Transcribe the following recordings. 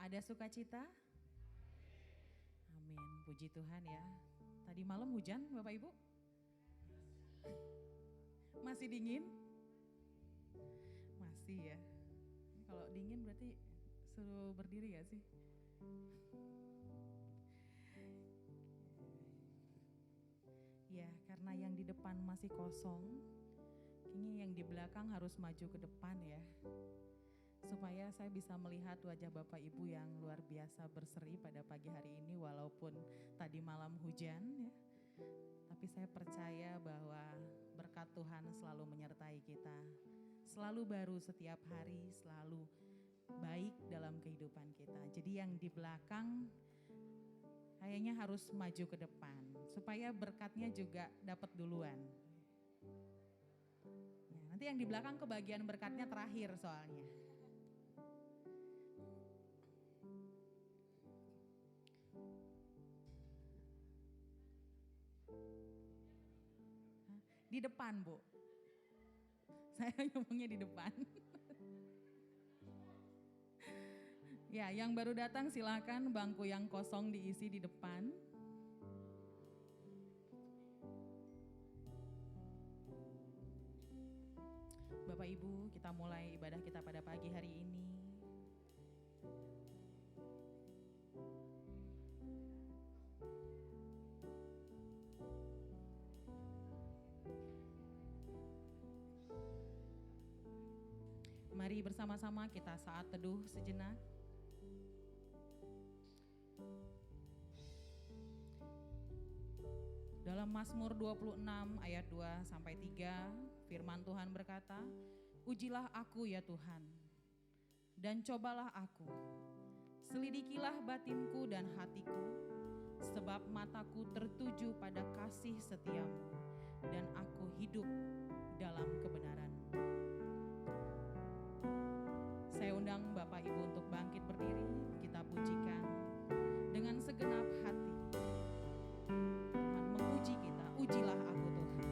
Ada sukacita? Amin, puji Tuhan ya. Tadi malam hujan Bapak Ibu? Masih dingin? Masih ya. Kalau dingin berarti suruh berdiri gak sih? Ya, karena yang di depan masih kosong, kayaknya yang di belakang harus maju ke depan ya. Supaya saya bisa melihat wajah Bapak Ibu yang luar biasa berseri pada pagi hari ini walaupun tadi malam hujan ya. Tapi saya percaya bahwa berkat Tuhan selalu menyertai kita. Selalu baru setiap hari, selalu baik dalam kehidupan kita. Jadi yang di belakang kayaknya harus maju ke depan supaya berkatnya juga dapat duluan. Ya, nanti yang di belakang kebagian berkatnya terakhir soalnya. Di depan, Bu. Saya ngomongnya di depan. Ya, yang baru datang silakan bangku yang kosong diisi di depan. Bapak Ibu, kita mulai ibadah kita pada pagi hari ini. Mari bersama-sama kita saat teduh sejenak. Dalam Mazmur 26 ayat 2 sampai 3, firman Tuhan berkata, "Ujilah aku ya Tuhan, dan cobalah aku. Selidikilah batinku dan hatiku, sebab mataku tertuju pada kasih setiamu, dan aku hidup dalam kebenaran." Saya undang Bapak Ibu untuk bangkit berdiri, kita pujikan dengan segenap hati. Tuhan menguji kita, ujilah aku Tuhan.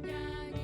Nyanyi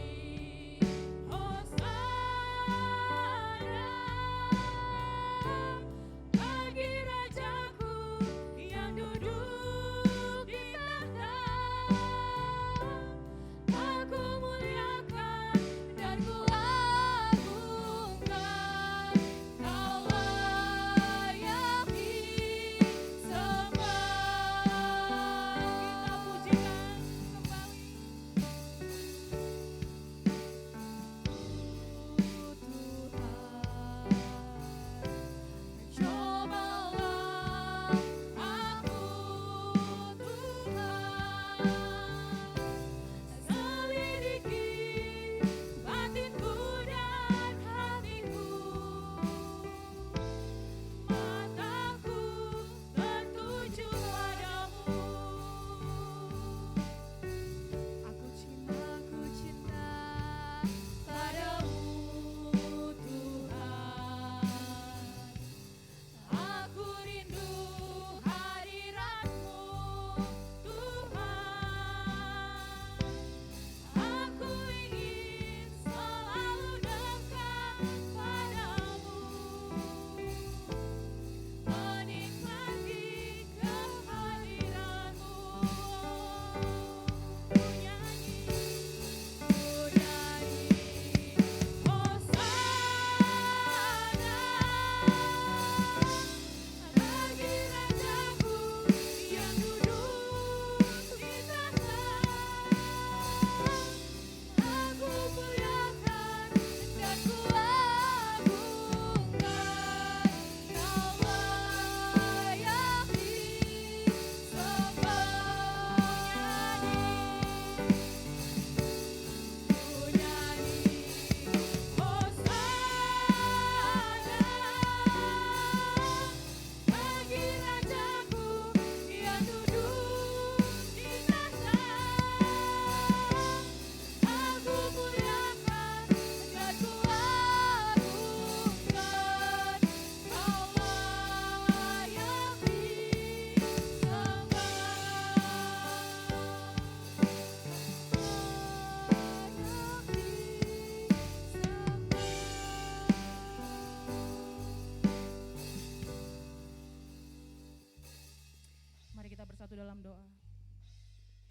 bersatu dalam doa.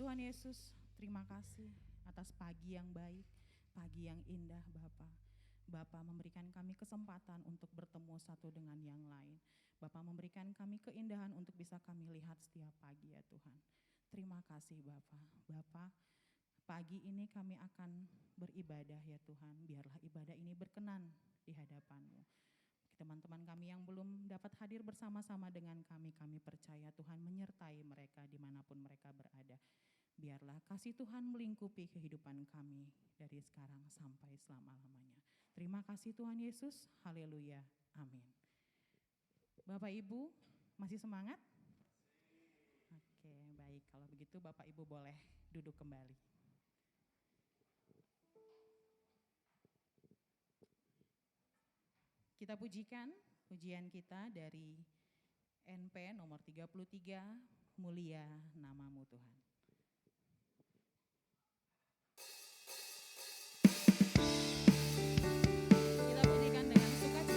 Tuhan Yesus, terima kasih atas pagi yang baik, pagi yang indah Bapa. Bapa memberikan kami kesempatan untuk bertemu satu dengan yang lain. Bapa memberikan kami keindahan untuk bisa kami lihat setiap pagi ya Tuhan. Terima kasih Bapa. Bapa, pagi ini kami akan beribadah ya Tuhan. Biarlah ibadah ini berkenan di hadapan-Mu. Teman-teman kami yang belum dapat hadir bersama-sama dengan kami percaya Tuhan menyertai mereka dimanapun mereka berada. Biarlah kasih Tuhan melingkupi kehidupan kami dari sekarang sampai selama-lamanya. Terima kasih Tuhan Yesus, haleluya, amin. Bapak Ibu, masih semangat? Oke, baik. Kalau begitu Bapak Ibu boleh duduk kembali. Kita pujikan pujian kita dari NP nomor 33, Mulia Namamu Tuhan. Kita pujikan dengan sukacita.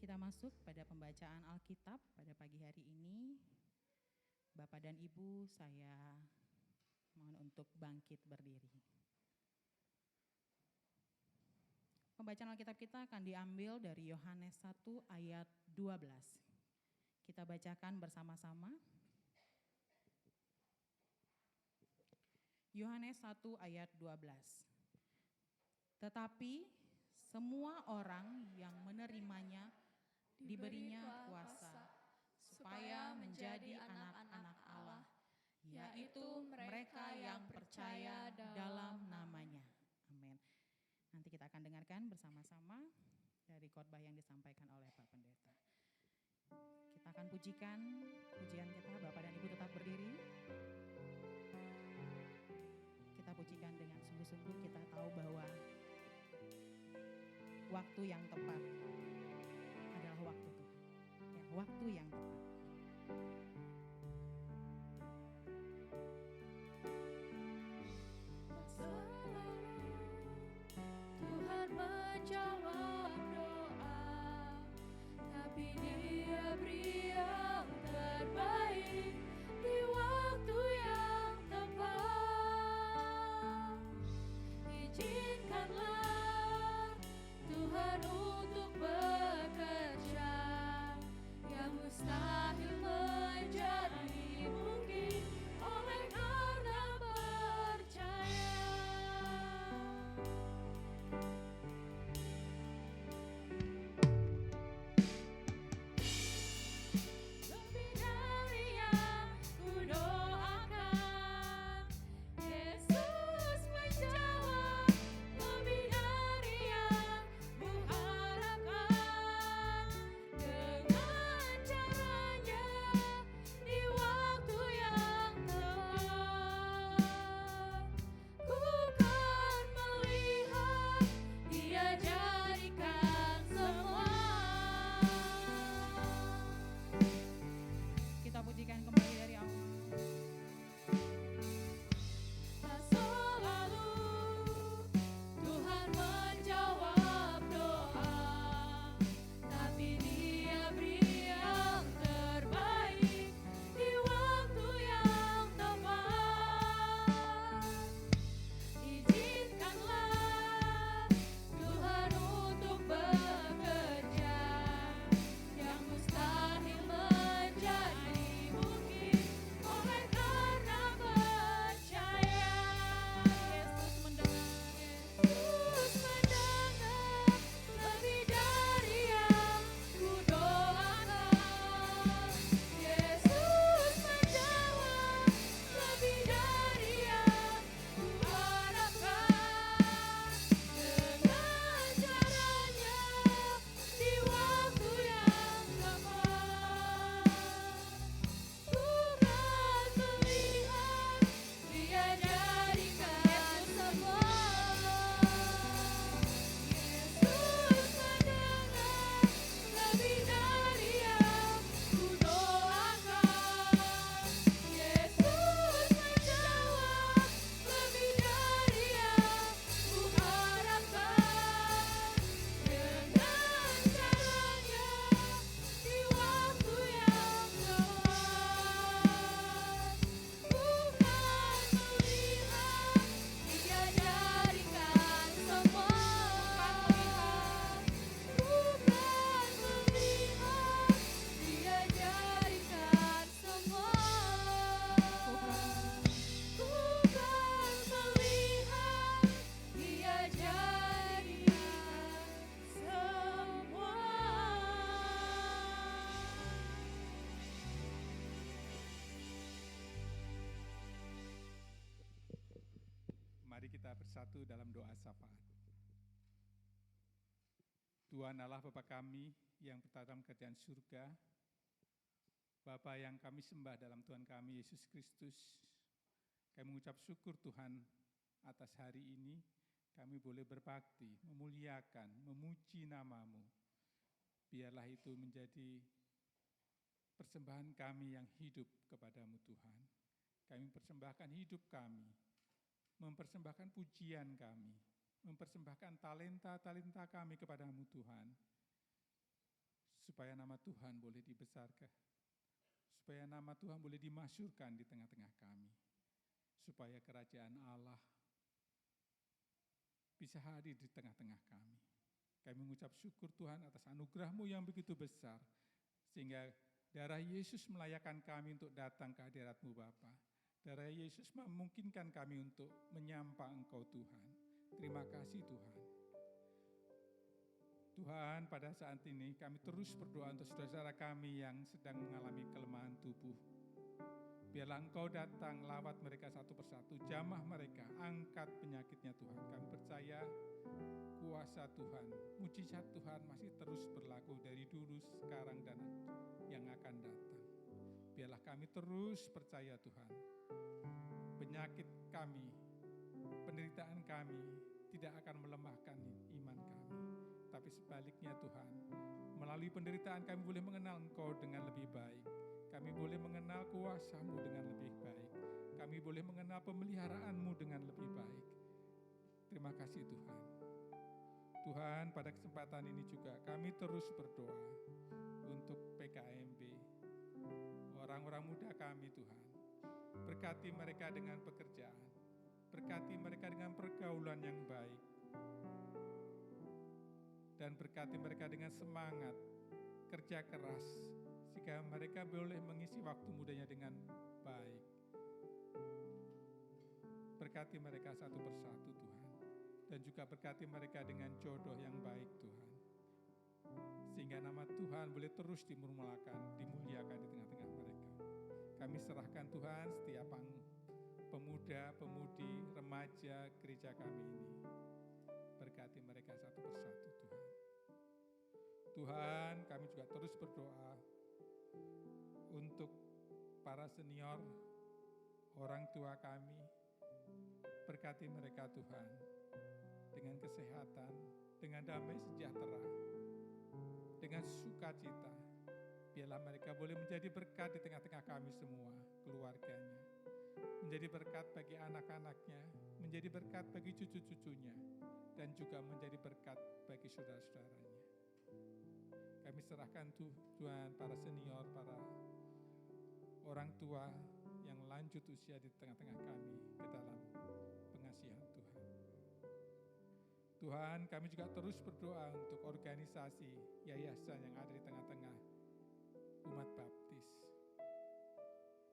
Kita masuk pada pembacaan Alkitab pada pagi hari ini. Bapak dan Ibu, saya mohon untuk bangkit berdiri. Pembacaan Alkitab kita akan diambil dari Yohanes 1 ayat 12. Kita bacakan bersama-sama. Yohanes 1 ayat 12. Tetapi semua orang yang menerimanya diberinya kuasa supaya menjadi anak-anak Allah, yaitu mereka yang percaya dalam namanya. Amin. Nanti kita akan dengarkan bersama-sama dari khotbah yang disampaikan oleh Pak Pendeta. Kita akan pujikan pujian kita, Bapak dan Ibu tetap berdiri. Kita pujikan dengan sungguh-sungguh, kita tahu bahwa waktu yang tepat adalah waktu Tuhan. Ya, waktu yang tepat. Tuhan menjawab doa, tapi Dia beri yang kita bersatu dalam doa syafaat. Tuhan Allah Bapa kami yang berada dalam kerajaan surga, Bapa yang kami sembah dalam Tuhan kami Yesus Kristus, kami mengucap syukur Tuhan atas hari ini, kami boleh berbakti, memuliakan, memuji nama-Mu. Biarlah itu menjadi persembahan kami yang hidup kepadamu Tuhan. Kami persembahkan hidup kami, mempersembahkan pujian kami, mempersembahkan talenta-talenta kami kepadamu Tuhan, supaya nama Tuhan boleh dibesarkan, supaya nama Tuhan boleh dimasyurkan di tengah-tengah kami, supaya kerajaan Allah bisa hadir di tengah-tengah kami. Kami mengucap syukur Tuhan atas anugerah-Mu yang begitu besar, sehingga darah Yesus melayakan kami untuk datang ke hadirat-Mu Bapa. Darah Yesus memungkinkan kami untuk menyapa Engkau Tuhan. Terima kasih Tuhan. Tuhan, pada saat ini kami terus berdoa untuk saudara-saudara kami yang sedang mengalami kelemahan tubuh. Biarlah Engkau datang, lawat mereka satu persatu, jamah mereka, angkat penyakitnya Tuhan. Kami percaya kuasa Tuhan, mujizat Tuhan masih terus berlaku dari dulu, sekarang, dan yang akan datang. Biarlah kami terus percaya Tuhan, penyakit kami, penderitaan kami tidak akan melemahkan iman kami. Tapi sebaliknya Tuhan, melalui penderitaan kami boleh mengenal Engkau dengan lebih baik. Kami boleh mengenal kuasa-Mu dengan lebih baik. Kami boleh mengenal pemeliharaan-Mu dengan lebih baik. Terima kasih Tuhan. Tuhan, pada kesempatan ini juga kami terus berdoa untuk PKMB, orang-orang muda kami Tuhan. Berkati mereka dengan pekerjaan, berkati mereka dengan pergaulan yang baik, dan berkati mereka dengan semangat, kerja keras, sehingga mereka boleh mengisi waktu mudanya dengan baik. Berkati mereka satu persatu Tuhan, dan juga berkati mereka dengan jodoh yang baik Tuhan, sehingga nama Tuhan boleh terus dimuliakan di tengah-tengah mereka. Kami serahkan Tuhan setiap pemuda, pemudi, remaja gereja kami ini. Berkati mereka satu persatu Tuhan. Tuhan, kami juga terus berdoa untuk para senior, orang tua kami. Berkati mereka Tuhan dengan kesehatan, dengan damai sejahtera, dengan sukacita. Biarlah mereka boleh menjadi berkat di tengah-tengah kami semua, keluarganya. Menjadi berkat bagi anak-anaknya, menjadi berkat bagi cucu-cucunya, dan juga menjadi berkat bagi saudara-saudaranya. Kami serahkan Tuhan para senior, para orang tua yang lanjut usia di tengah-tengah kami ke dalam pengasihan Tuhan. Tuhan, kami juga terus berdoa untuk organisasi, yayasan yang ada di tengah-tengah umat baptis.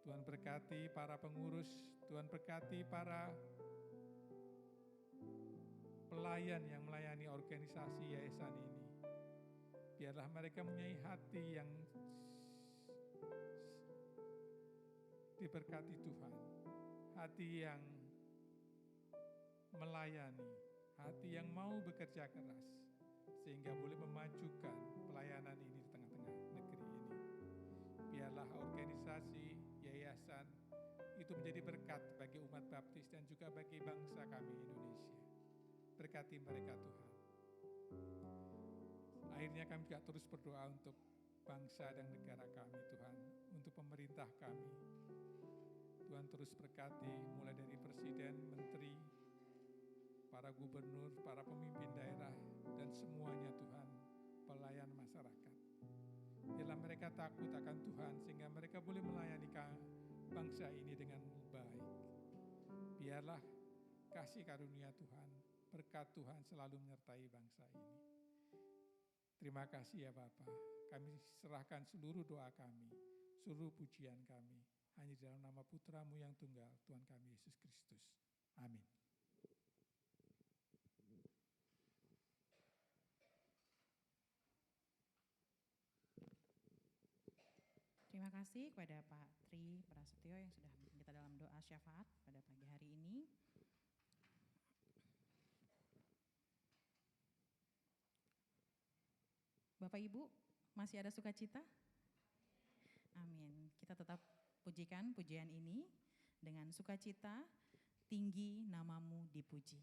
Tuhan berkati para pengurus, Tuhan berkati para pelayan yang melayani organisasi yayasan ini. Biarlah mereka mempunyai hati yang diberkati Tuhan, hati yang melayani, hati yang mau bekerja keras, sehingga boleh memajukan pelayanan ini di tengah-tengah negeri ini. Biarlah organisasi, yayasan itu menjadi berkat bagi umat baptis dan juga bagi bangsa kami Indonesia. Berkati mereka Tuhan. Akhirnya kami juga terus berdoa untuk bangsa dan negara kami Tuhan, untuk pemerintah kami. Tuhan terus berkati mulai dari presiden, menteri, para gubernur, para pemimpin daerah, dan semuanya Tuhan, pelayan masyarakat. Biarlah mereka takut akan Tuhan sehingga mereka boleh melayani bangsa ini dengan baik. Biarlah kasih karunia Tuhan, berkat Tuhan selalu menyertai bangsa ini. Terima kasih ya Bapa. Kami serahkan seluruh doa kami, seluruh pujian kami, hanya di dalam nama Putra-Mu yang tunggal, Tuhan kami Yesus Kristus. Amin. Terima kasih kepada Pak Tri Prasetyo yang sudah kita dalam doa syafaat pada pagi hari ini. Bapak Ibu, masih ada sukacita? Amin. Kita tetap pujikan pujian ini dengan sukacita, tinggi namamu dipuji.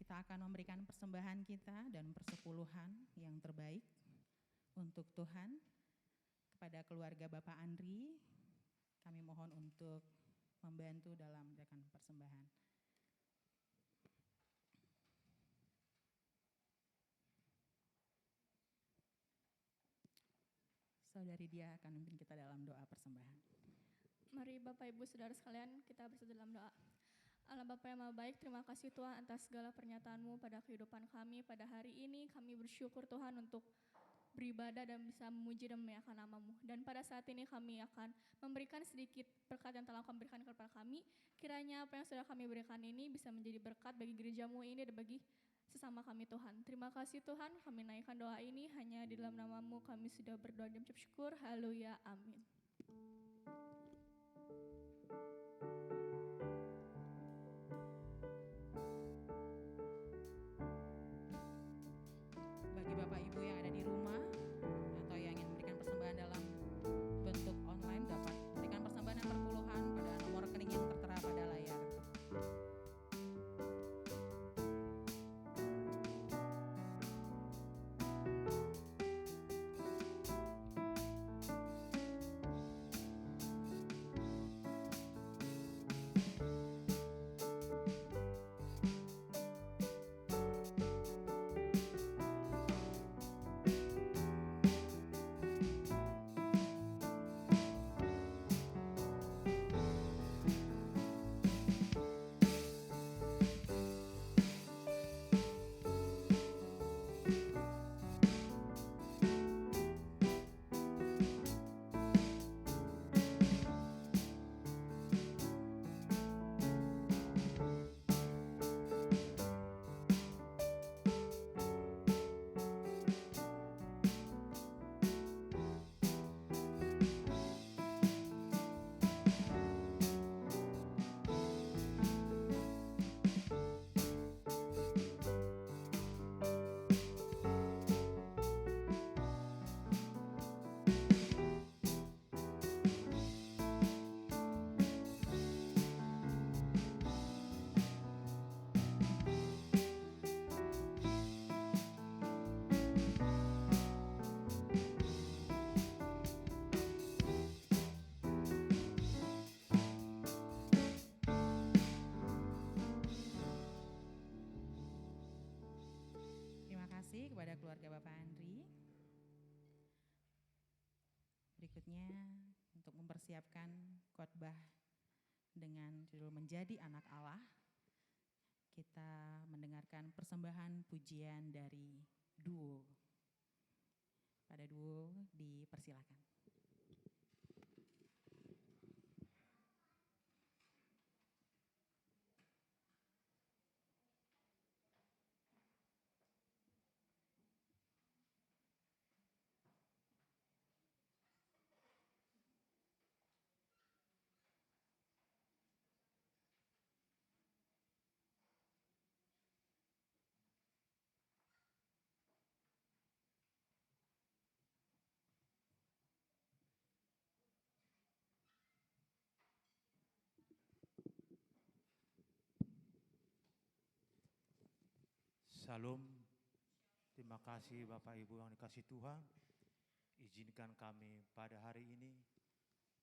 Kita akan memberikan persembahan kita dan persepuluhan yang terbaik untuk Tuhan. Kepada keluarga Bapak Andri, kami mohon untuk membantu dalam memberikan persembahan. Saudari Dia akan memimpin kita dalam doa persembahan. Mari Bapak Ibu Saudara sekalian, kita bersatu dalam doa. Allah Bapa yang Maha Baik, terima kasih Tuhan atas segala pernyataan-Mu pada kehidupan kami pada hari ini. Kami bersyukur Tuhan untuk beribadah dan bisa memuji dan memuliakan nama-Mu. Dan pada saat ini kami akan memberikan sedikit berkat yang telah Kau berikan kepada kami. Kiranya apa yang sudah kami berikan ini bisa menjadi berkat bagi gereja-Mu ini dan bagi sesama kami Tuhan. Terima kasih Tuhan, kami naikkan doa ini hanya di dalam nama-Mu kami sudah berdoa dan mengucap syukur. Haleluya, amin. Bagi Bapak Ibu yang ada di rumah atau yang ingin memberikan persembahan dalam bentuk online, dapat memberikan persembahan yang perpuluhan pada nomor rekening yang tertera pada layar. waktunya untuk mempersiapkan khotbah dengan judul Menjadi Anak Allah. Kita mendengarkan persembahan pujian dari duo. Pada duo dipersilakan. Salam, terima kasih Bapak Ibu yang dikasih Tuhan. Izinkan kami pada hari ini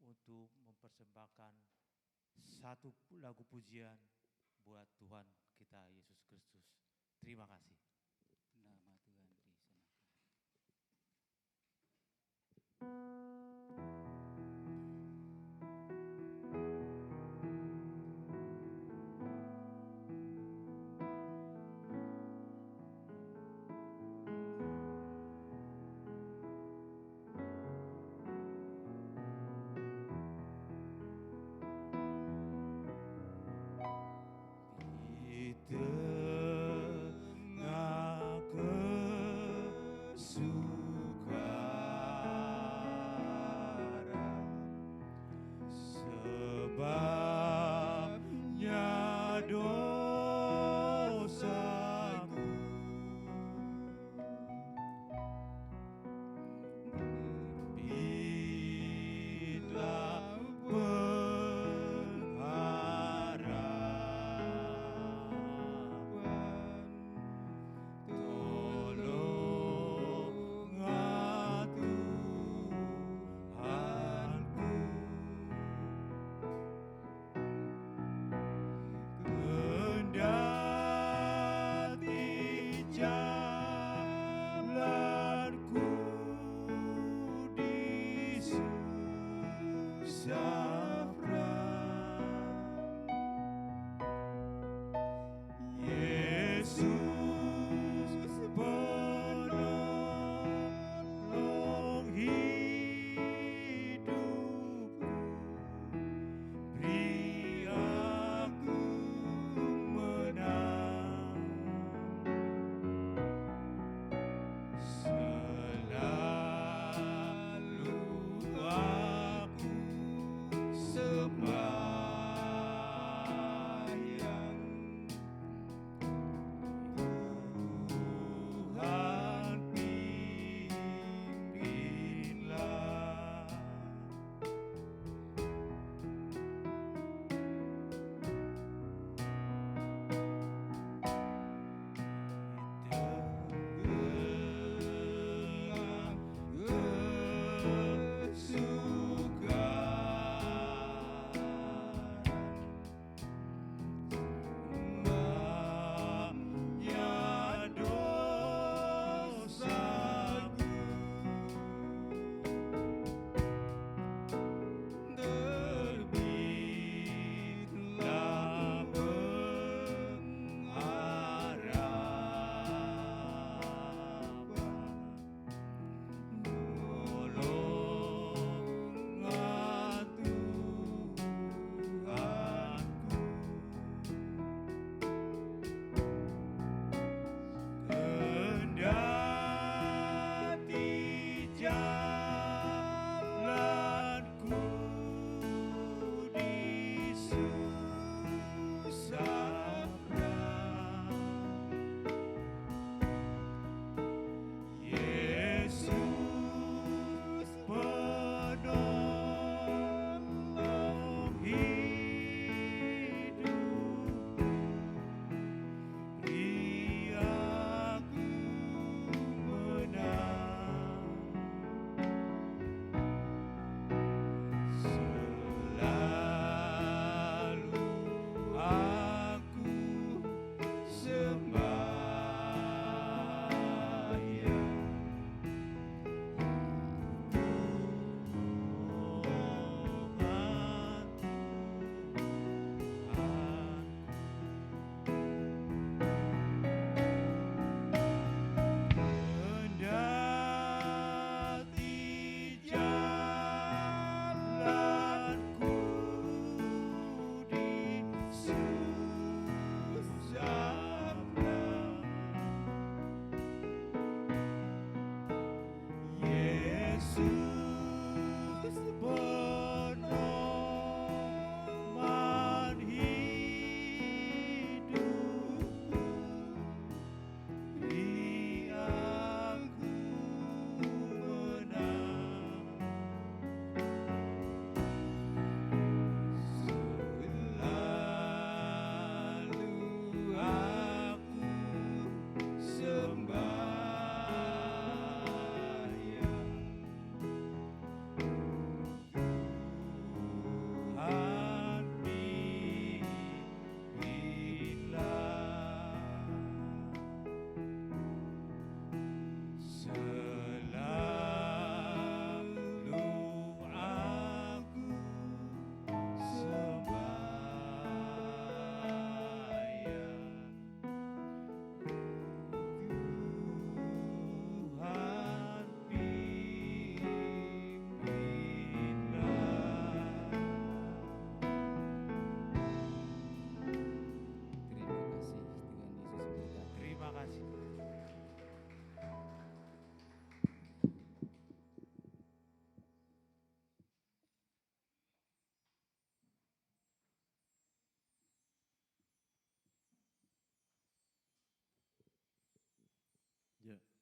untuk mempersembahkan satu lagu pujian buat Tuhan kita Yesus Kristus. Terima kasih. Nama Tuhan disenangkan. Di tengah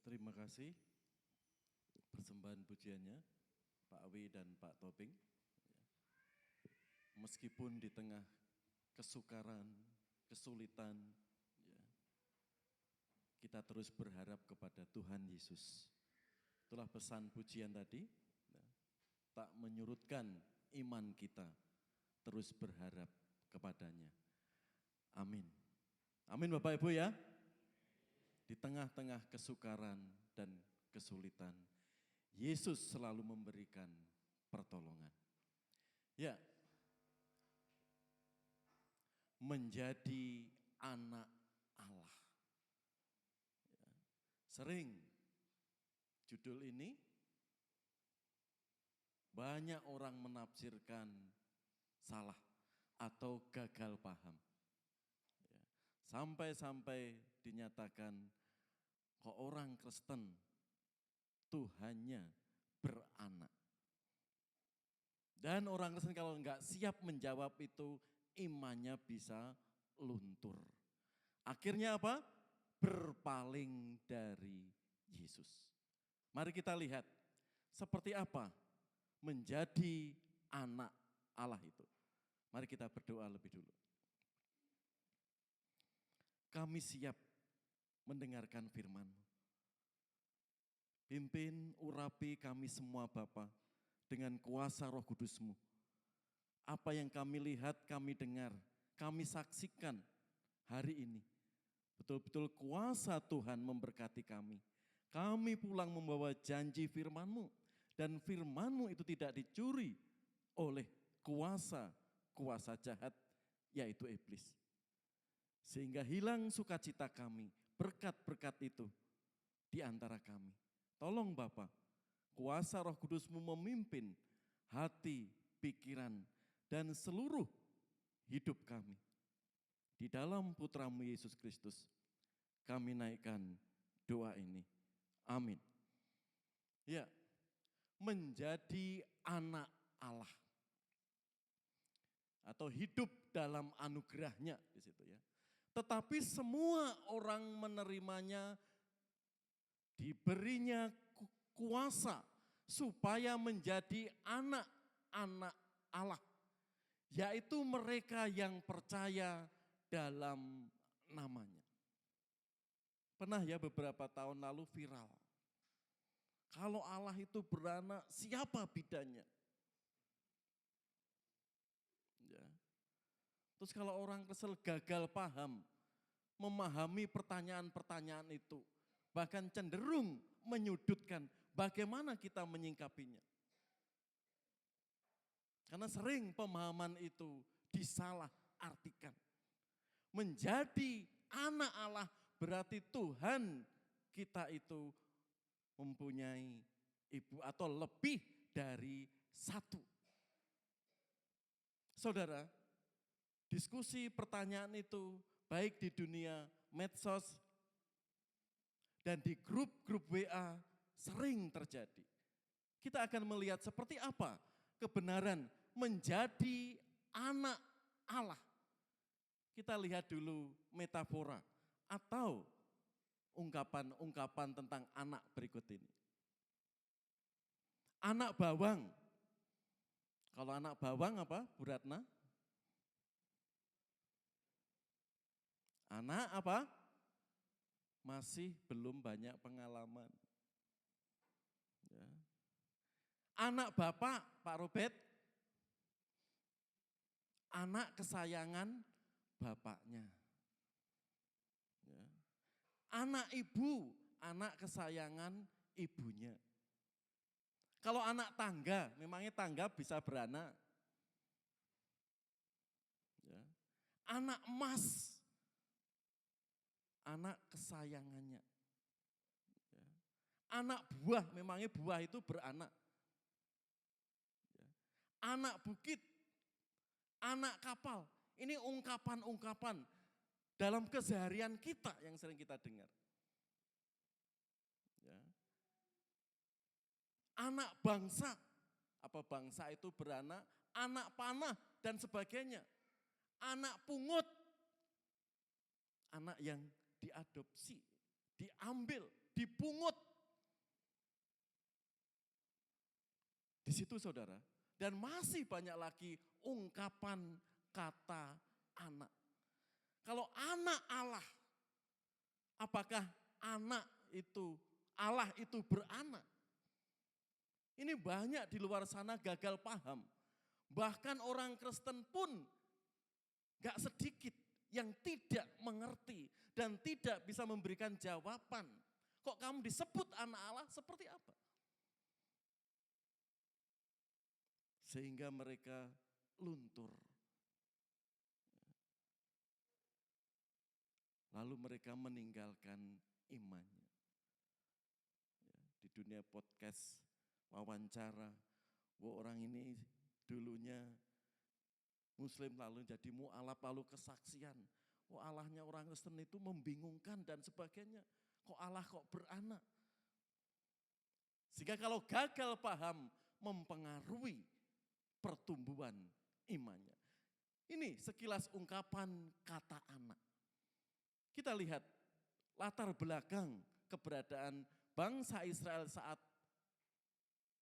terima kasih persembahan pujiannya Pak Awi dan Pak Tobing. Meskipun di tengah kesukaran, kesulitan, ya, kita terus berharap kepada Tuhan Yesus. Itulah pesan pujian tadi, ya, tak menyurutkan iman kita, terus berharap kepadanya. Amin. Amin Bapak Ibu ya. Di tengah-tengah kesukaran dan kesulitan, Yesus selalu memberikan pertolongan. Ya, menjadi anak Allah. Ya, sering judul ini banyak orang menafsirkan salah atau gagal paham. Ya, sampai-sampai dinyatakan kok orang Kristen Tuhannya beranak. Dan orang Kristen kalau enggak siap menjawab itu, imannya bisa luntur. Akhirnya apa? Berpaling dari Yesus. Mari kita lihat seperti apa menjadi anak Allah itu. Mari kita berdoa lebih dulu. Kami siap mendengarkan firman-Mu. Pimpin, urapi kami semua Bapa dengan kuasa Roh Kudus-Mu. Apa yang kami lihat, kami dengar, kami saksikan hari ini. Betul-betul kuasa Tuhan memberkati kami. Kami pulang membawa janji firman-Mu. Dan firman-Mu itu tidak dicuri oleh kuasa jahat, yaitu iblis. Sehingga hilang sukacita kami, berkat-berkat itu di antara kami. Tolong Bapa, kuasa Roh Kudus-Mu memimpin hati, pikiran, dan seluruh hidup kami. Di dalam Putra-Mu Yesus Kristus, kami naikkan doa ini. Amin. Ya, menjadi anak Allah. Atau hidup dalam anugerahnya di situ ya. Tetapi semua orang menerimanya, diberinya kuasa supaya menjadi anak-anak Allah. Yaitu mereka yang percaya dalam namanya. Pernah ya beberapa tahun lalu viral. Kalau Allah itu beranak, siapa bidannya? Ya. Terus kalau orang kesel gagal paham, memahami pertanyaan-pertanyaan itu, bahkan cenderung menyudutkan, bagaimana kita menyingkapinya? Karena sering pemahaman itu disalah-artikan. Menjadi anak Allah berarti Tuhan kita itu mempunyai ibu atau lebih dari satu. Saudara, diskusi pertanyaan itu baik di dunia medsos dan di grup-grup WA sering terjadi. Kita akan melihat seperti apa kebenaran menjadi anak Allah. Kita lihat dulu metafora atau ungkapan-ungkapan tentang anak berikut ini. Anak bawang. Kalau anak bawang apa, Bu Ratna? Anak apa? Masih belum banyak pengalaman. Ya. Anak bapak, Pak Robert, anak kesayangan bapaknya. Ya. Anak ibu, anak kesayangan ibunya. Kalau anak tangga, memangnya tangga bisa beranak. Ya. Anak emas, anak kesayangannya. Ya. Anak buah, memangnya buah itu beranak. Ya. Anak bukit, anak kapal. Ini ungkapan-ungkapan dalam keseharian kita yang sering kita dengar. Ya. Anak bangsa, apa bangsa itu beranak, anak panah dan sebagainya. Anak pungut, anak yang diadopsi, diambil dipungut. Di situ saudara, dan masih banyak lagi ungkapan kata anak. Kalau anak Allah, apakah anak itu, Allah itu beranak? Ini banyak di luar sana gagal paham. Bahkan orang Kristen pun gak sedikit yang tidak mengerti dan tidak bisa memberikan jawaban. Kok kamu disebut anak Allah seperti apa? Sehingga mereka luntur. Lalu mereka meninggalkan imannya. Di dunia podcast, wawancara, orang ini dulunya Muslim lalu jadi mu'alaf lalu kesaksian. Allahnya orang Kristen itu membingungkan dan sebagainya. Kok Allah kok beranak? Sehingga kalau gagal paham mempengaruhi pertumbuhan imannya. Ini sekilas ungkapan kata anak. Kita lihat latar belakang keberadaan bangsa Israel saat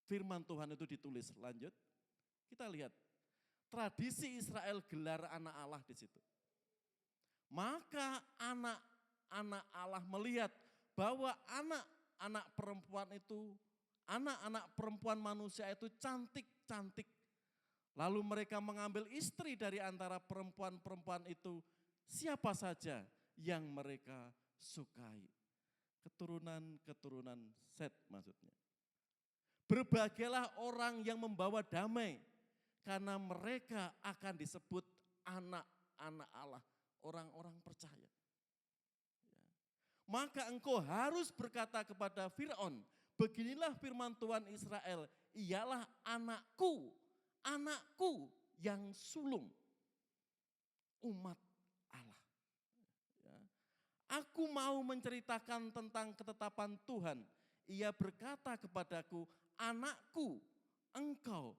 firman Tuhan itu ditulis. Lanjut, kita lihat tradisi Israel gelar anak Allah di situ. Maka anak-anak Allah melihat bahwa anak-anak perempuan itu, anak-anak perempuan manusia itu cantik-cantik. Lalu mereka mengambil istri dari antara perempuan-perempuan itu, siapa saja yang mereka sukai. Keturunan-keturunan Set maksudnya. Berbagailah orang yang membawa damai, karena mereka akan disebut anak-anak Allah, orang-orang percaya. Maka engkau harus berkata kepada Firaun, beginilah firman Tuhan Israel, ialah anakku, anakku yang sulung, umat Allah. Aku mau menceritakan tentang ketetapan Tuhan. Ia berkata kepadaku, anakku, engkau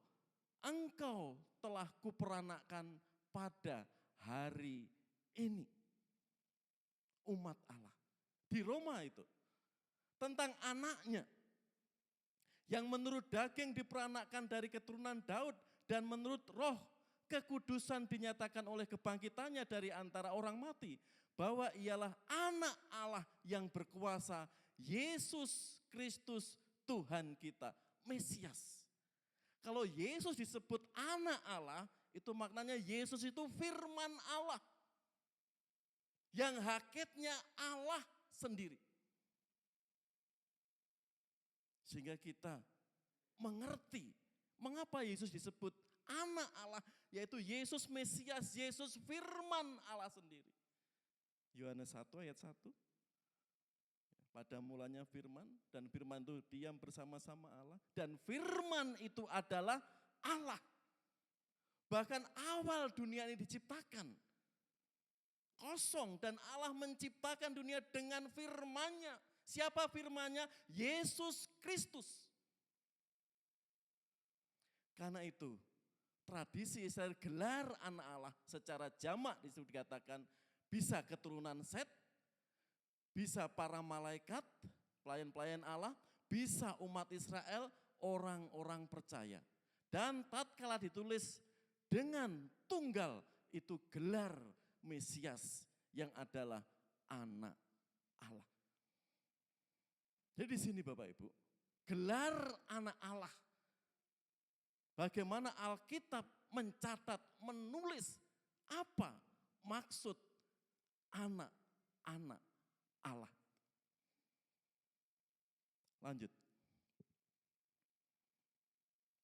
telah kuperanakkan pada hari ini. Umat Allah. Di Roma itu. Tentang anaknya. Yang menurut daging diperanakkan dari keturunan Daud. Dan menurut roh kekudusan dinyatakan oleh kebangkitannya dari antara orang mati. Bahwa ialah anak Allah yang berkuasa, Yesus Kristus Tuhan kita, Mesias. Kalau Yesus disebut anak Allah, itu maknanya Yesus itu firman Allah. Yang hakikatnya Allah sendiri. Sehingga kita mengerti mengapa Yesus disebut anak Allah, yaitu Yesus Mesias, Yesus firman Allah sendiri. Yohanes 1 ayat 1. Pada mulanya firman, dan firman itu diam bersama-sama Allah. Dan firman itu adalah Allah. Bahkan awal dunia ini diciptakan. Kosong, dan Allah menciptakan dunia dengan firman-Nya. Siapa firman-Nya? Yesus Kristus. Karena itu, tradisi Israel gelar anak Allah secara jamak disitu dikatakan, bisa keturunan Set, bisa para malaikat, pelayan-pelayan Allah, bisa umat Israel, orang-orang percaya. Dan tatkala ditulis dengan tunggal, itu gelar Mesias yang adalah anak Allah. Jadi di sini Bapak Ibu, gelar anak Allah. Bagaimana Alkitab mencatat, menulis apa maksud anak-anak Allah. Lanjut.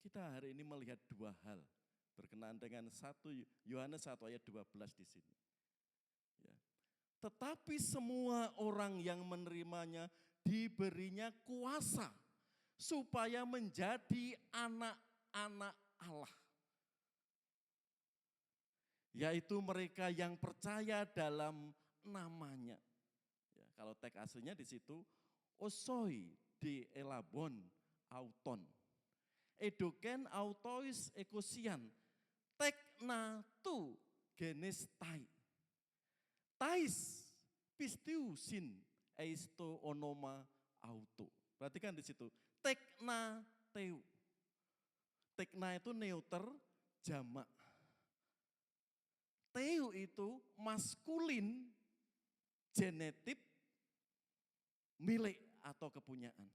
Kita hari ini melihat dua hal berkenaan dengan Yohanes 1 ayat 12 di sini. Ya. Tetapi semua orang yang menerimanya diberinya kuasa supaya menjadi anak-anak Allah. Yaitu mereka yang percaya dalam namanya. Ya, kalau teks aslinya di situ, osoi de elabon auton. Edoken autois ekosian, tekna tu genes tai. Tais pistiu sin eisto onoma auto. Perhatikan di situ, tekna teu. Tekna itu neuter, jamak. Teu itu maskulin, genetik, milik atau kepunyaan.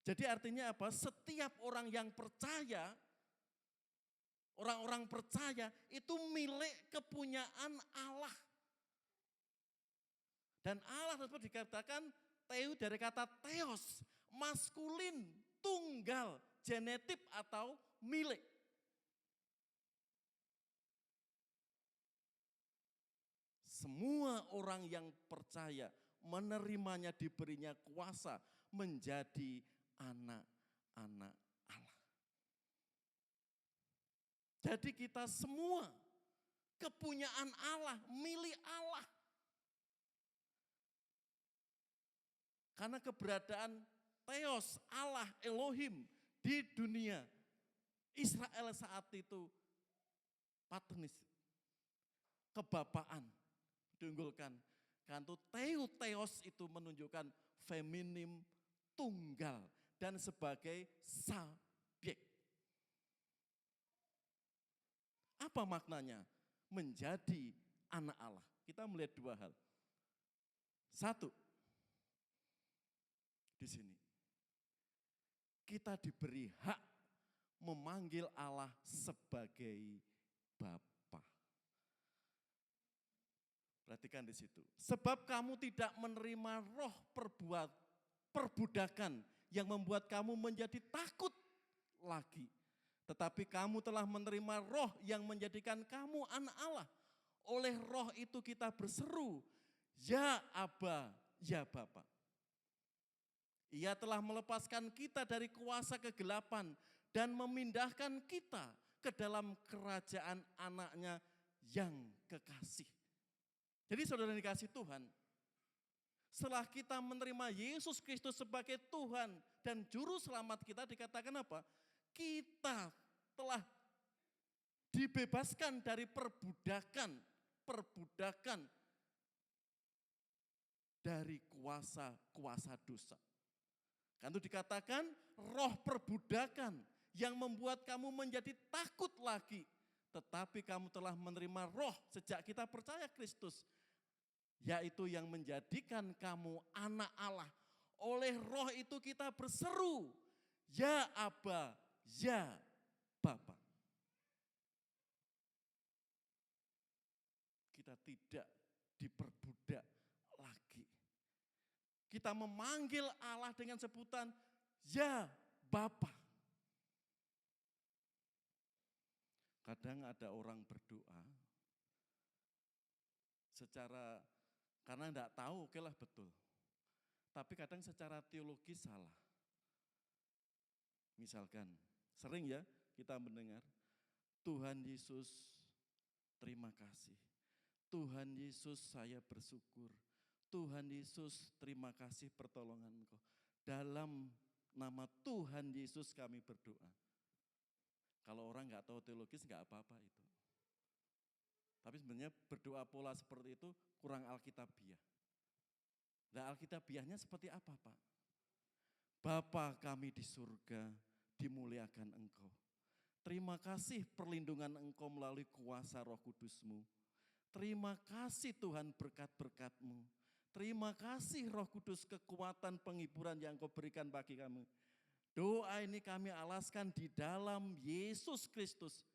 Jadi artinya apa? Setiap orang yang percaya, orang-orang percaya itu milik kepunyaan Allah. Dan Allah tersebut dikatakan teu dari kata theos, maskulin, tunggal, genetik atau milik. Semua orang yang percaya menerimanya diberinya kuasa menjadi anak-anak Allah. Jadi kita semua kepunyaan Allah, milik Allah. Karena keberadaan Theos, Allah, Elohim di dunia, Israel saat itu paternis, kebapaan diunggulkan. Kan itu Theos itu menunjukkan feminim, tunggal, dan sebagai subjek. Apa maknanya? Menjadi anak Allah. Kita melihat dua hal. Satu, di sini kita diberi hak memanggil Allah sebagai Bapa. Perhatikan di situ. Sebab kamu tidak menerima roh perbudakan yang membuat kamu menjadi takut lagi. Tetapi kamu telah menerima roh yang menjadikan kamu anak Allah. Oleh roh itu kita berseru, ya Aba, ya Bapa. Ia telah melepaskan kita dari kuasa kegelapan dan memindahkan kita ke dalam kerajaan anaknya yang kekasih. Jadi saudara dikasih Tuhan, setelah kita menerima Yesus Kristus sebagai Tuhan dan Juru Selamat kita, dikatakan apa? Kita telah dibebaskan dari perbudakan dari kuasa dosa. Kan itu dikatakan roh perbudakan yang membuat kamu menjadi takut lagi. Tetapi kamu telah menerima roh sejak kita percaya Kristus, yaitu yang menjadikan kamu anak Allah. Oleh roh itu kita berseru, ya Aba, ya Bapa. Kita tidak diperbudak lagi. Kita memanggil Allah dengan sebutan, ya Bapa. Kadang ada orang berdoa secara, karena enggak tahu, oke lah betul. Tapi kadang secara teologis salah. Misalkan, sering ya kita mendengar, Tuhan Yesus terima kasih. Tuhan Yesus saya bersyukur. Tuhan Yesus terima kasih pertolongan Engkau. Dalam nama Tuhan Yesus kami berdoa. Kalau orang nggak tahu teologis nggak apa-apa itu. Tapi sebenarnya berdoa pola seperti itu kurang alkitabiah. Nah, alkitabiahnya seperti apa, Pak? Bapa kami di surga, dimuliakan Engkau. Terima kasih perlindungan Engkau melalui kuasa Roh Kudus-Mu. Terima kasih Tuhan berkat-berkat-Mu. Terima kasih Roh Kudus kekuatan penghiburan yang Engkau berikan bagi kami. Doa ini kami alaskan di dalam Yesus Kristus,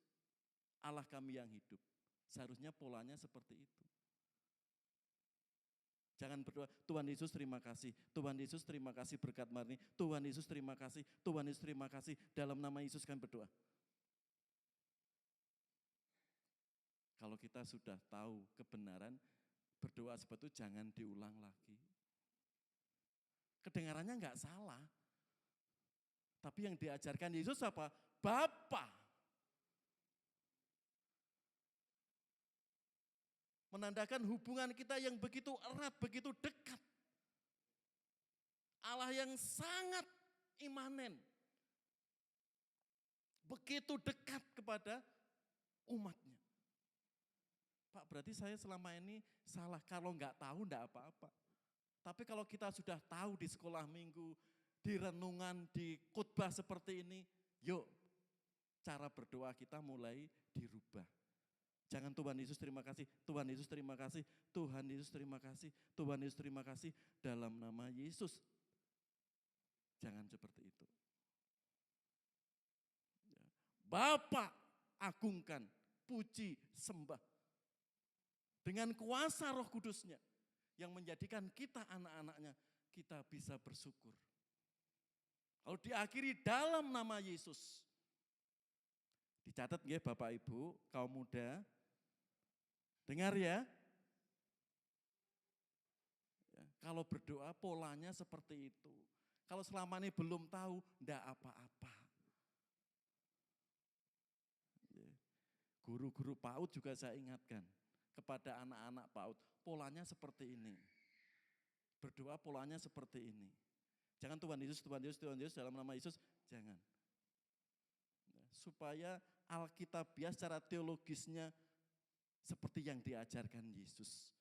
Allah kami yang hidup. Seharusnya polanya seperti itu. Jangan berdoa, Tuhan Yesus terima kasih, Tuhan Yesus terima kasih berkat marni, Tuhan Yesus terima kasih, Tuhan Yesus terima kasih, dalam nama Yesus kami berdoa. Kalau kita sudah tahu kebenaran, berdoa seperti itu jangan diulang lagi. Kedengarannya enggak salah. Tapi yang diajarkan Yesus apa? Bapa. Menandakan hubungan kita yang begitu erat, begitu dekat. Allah yang sangat imanen. Begitu dekat kepada umatnya. Pak, berarti saya selama ini salah. Kalau enggak tahu enggak apa-apa. Tapi kalau kita sudah tahu di sekolah minggu, di renungan, di khotbah seperti ini, yuk cara berdoa kita mulai dirubah. Jangan Tuhan Yesus terima kasih, Tuhan Yesus terima kasih, Tuhan Yesus terima kasih, Tuhan Yesus terima kasih dalam nama Yesus. Jangan seperti itu. Ya. Bapa agungkan, puji, sembah. Dengan kuasa Roh Kudusnya yang menjadikan kita anak-anaknya, kita bisa bersyukur. Kalau diakhiri dalam nama Yesus. Dicatat ya Bapak Ibu, kaum muda, dengar ya. Kalau berdoa polanya seperti itu. Kalau selama ini belum tahu, enggak apa-apa. Guru-guru PAUD juga saya ingatkan kepada anak-anak PAUD, polanya seperti ini. Berdoa polanya seperti ini. Jangan Tuhan Yesus, Tuhan Yesus, Tuhan Yesus dalam nama Yesus, jangan. Supaya Alkitabiah secara teologisnya seperti yang diajarkan Yesus.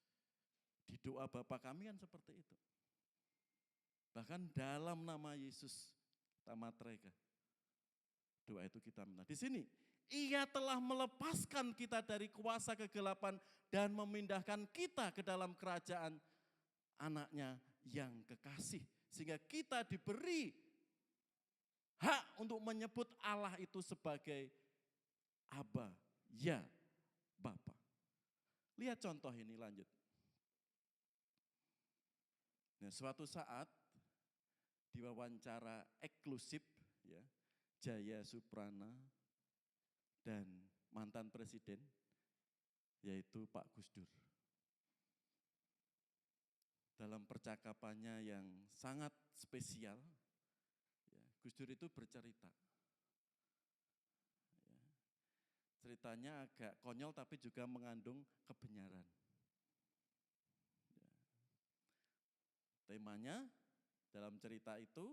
Di doa Bapa kami kan seperti itu. Bahkan dalam nama Yesus, kita matreka. Doa itu kita minta. Di sini, Ia telah melepaskan kita dari kuasa kegelapan dan memindahkan kita ke dalam kerajaan anaknya yang kekasih. Sehingga kita diberi hak untuk menyebut Allah itu sebagai Aba, ya Bapa. Lihat contoh ini lanjut. Nah, suatu saat di wawancara eksklusif ya, Jaya Suprana dan mantan presiden yaitu Pak Gus Dur. Dalam percakapannya yang sangat spesial, ya, Gus Dur itu bercerita. Ya, ceritanya agak konyol tapi juga mengandung kebenaran. Ya. Temanya dalam cerita itu,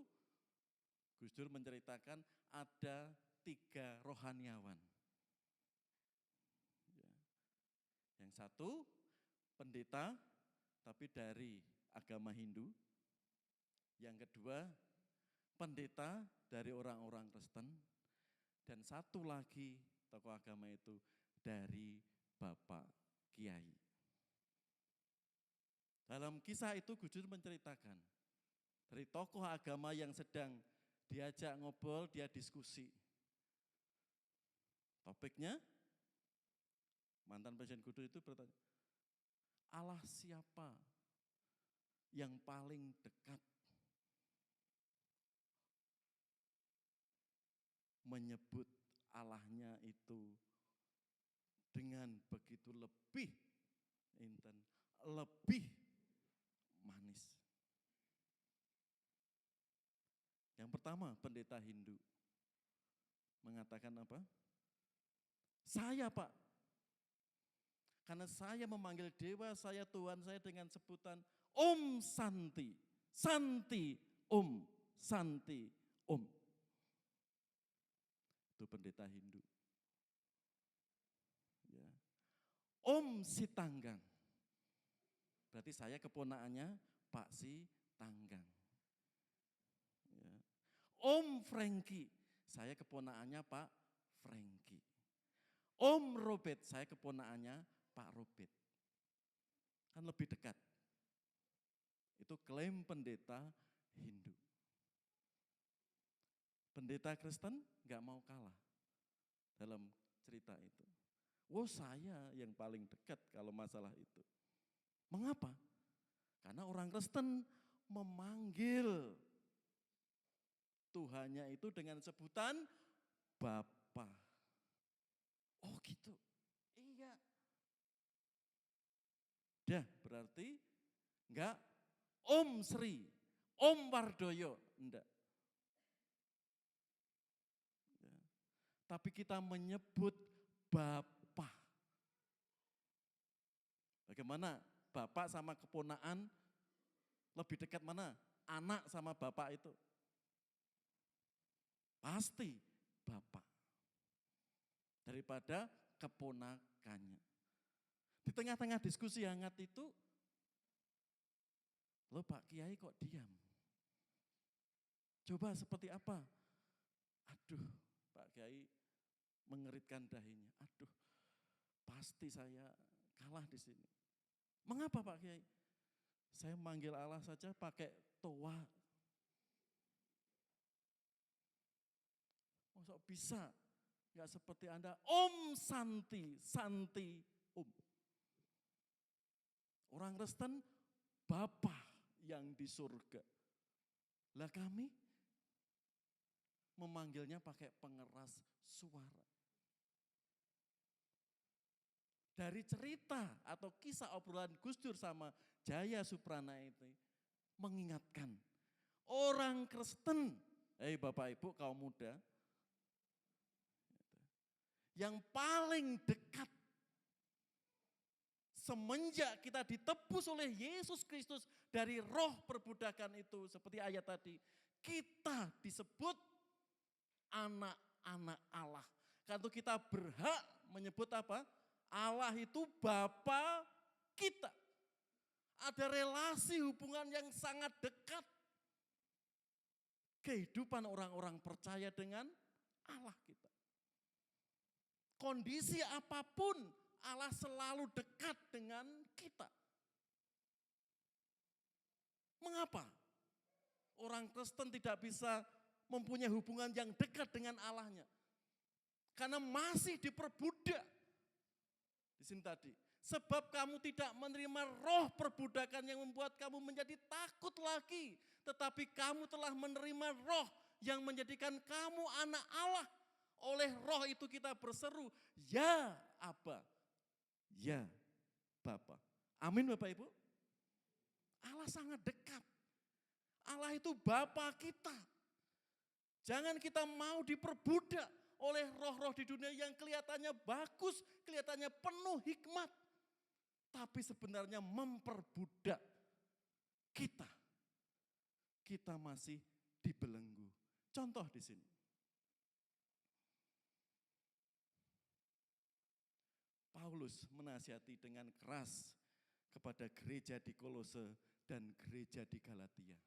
Gus Dur menceritakan ada 3 rohaniawan. Ya. Yang satu pendeta tapi dari agama Hindu. Yang kedua, pendeta dari orang-orang Kristen. Dan satu lagi tokoh agama itu dari Bapak Kiai. Dalam kisah itu Gus Dur menceritakan dari tokoh agama yang sedang diajak ngobrol, dia diskusi. Topiknya, mantan Presiden Gus Dur itu bertanya, Allah siapa yang paling dekat menyebut Allahnya itu dengan begitu lebih inten, lebih manis. Yang pertama pendeta Hindu mengatakan apa? Saya Pak, karena saya memanggil dewa saya, Tuhan saya dengan sebutan Om Santi, Santi Om, Santi Om. Itu pendeta Hindu. Ya. Om Sitanggang, berarti saya keponakannya Pak Sitanggang. Ya. Om Franky, saya keponakannya Pak Franky. Om Robert, saya keponakannya Pak Robert. Kan lebih dekat. Itu klaim pendeta Hindu. Pendeta Kristen nggak mau kalah dalam cerita itu. Oh saya yang paling dekat kalau masalah itu. Mengapa? Karena orang Kristen memanggil Tuhannya itu dengan sebutan Bapa. Oh gitu, iya. Dah berarti enggak Om Sri, Om Wardoyo, enggak. Ya. Tapi kita menyebut Bapa. Bagaimana Bapak sama keponakan lebih dekat mana? Anak sama Bapak itu? Pasti Bapak. Daripada keponakannya. Di tengah-tengah diskusi hangat itu, Loh Pak Kiai kok diam? Coba seperti apa? Aduh, Pak Kiai mengeritkan dahinya. Aduh, pasti saya kalah di sini. Mengapa Pak Kiai? Saya manggil Allah saja pakai toa. Masa bisa? Enggak seperti Anda, Om Santi, Santi Om. Orang Kristen, Bapa yang di surga. Lah kami memanggilnya pakai pengeras suara. Dari cerita atau kisah obrolan Gus Dur sama Jaya Suprana itu mengingatkan orang Kristen, Bapak Ibu kaum muda, yang paling dekat semenjak kita ditebus oleh Yesus Kristus dari roh perbudakan itu, seperti ayat tadi, kita disebut anak-anak Allah. Karena kita berhak menyebut apa? Allah itu Bapa kita. Ada relasi hubungan yang sangat dekat. Kehidupan orang-orang percaya dengan Allah kita. Kondisi apapun, Allah selalu dekat dengan kita. Mengapa? Orang Kristen tidak bisa mempunyai hubungan yang dekat dengan Allahnya. Karena masih diperbudak. Di sini tadi, sebab kamu tidak menerima roh perbudakan yang membuat kamu menjadi takut lagi. Tetapi kamu telah menerima roh yang menjadikan kamu anak Allah. Oleh roh itu kita berseru, ya Aba, ya Bapa. Amin Bapak Ibu. Allah sangat dekat. Allah itu Bapa kita. Jangan kita mau diperbudak oleh roh-roh di dunia yang kelihatannya bagus, kelihatannya penuh hikmat. Tapi sebenarnya memperbudak kita. Kita masih dibelenggu. Contoh di sini. Paulus menasihati dengan keras kepada gereja di Kolose dan gereja di Galatia.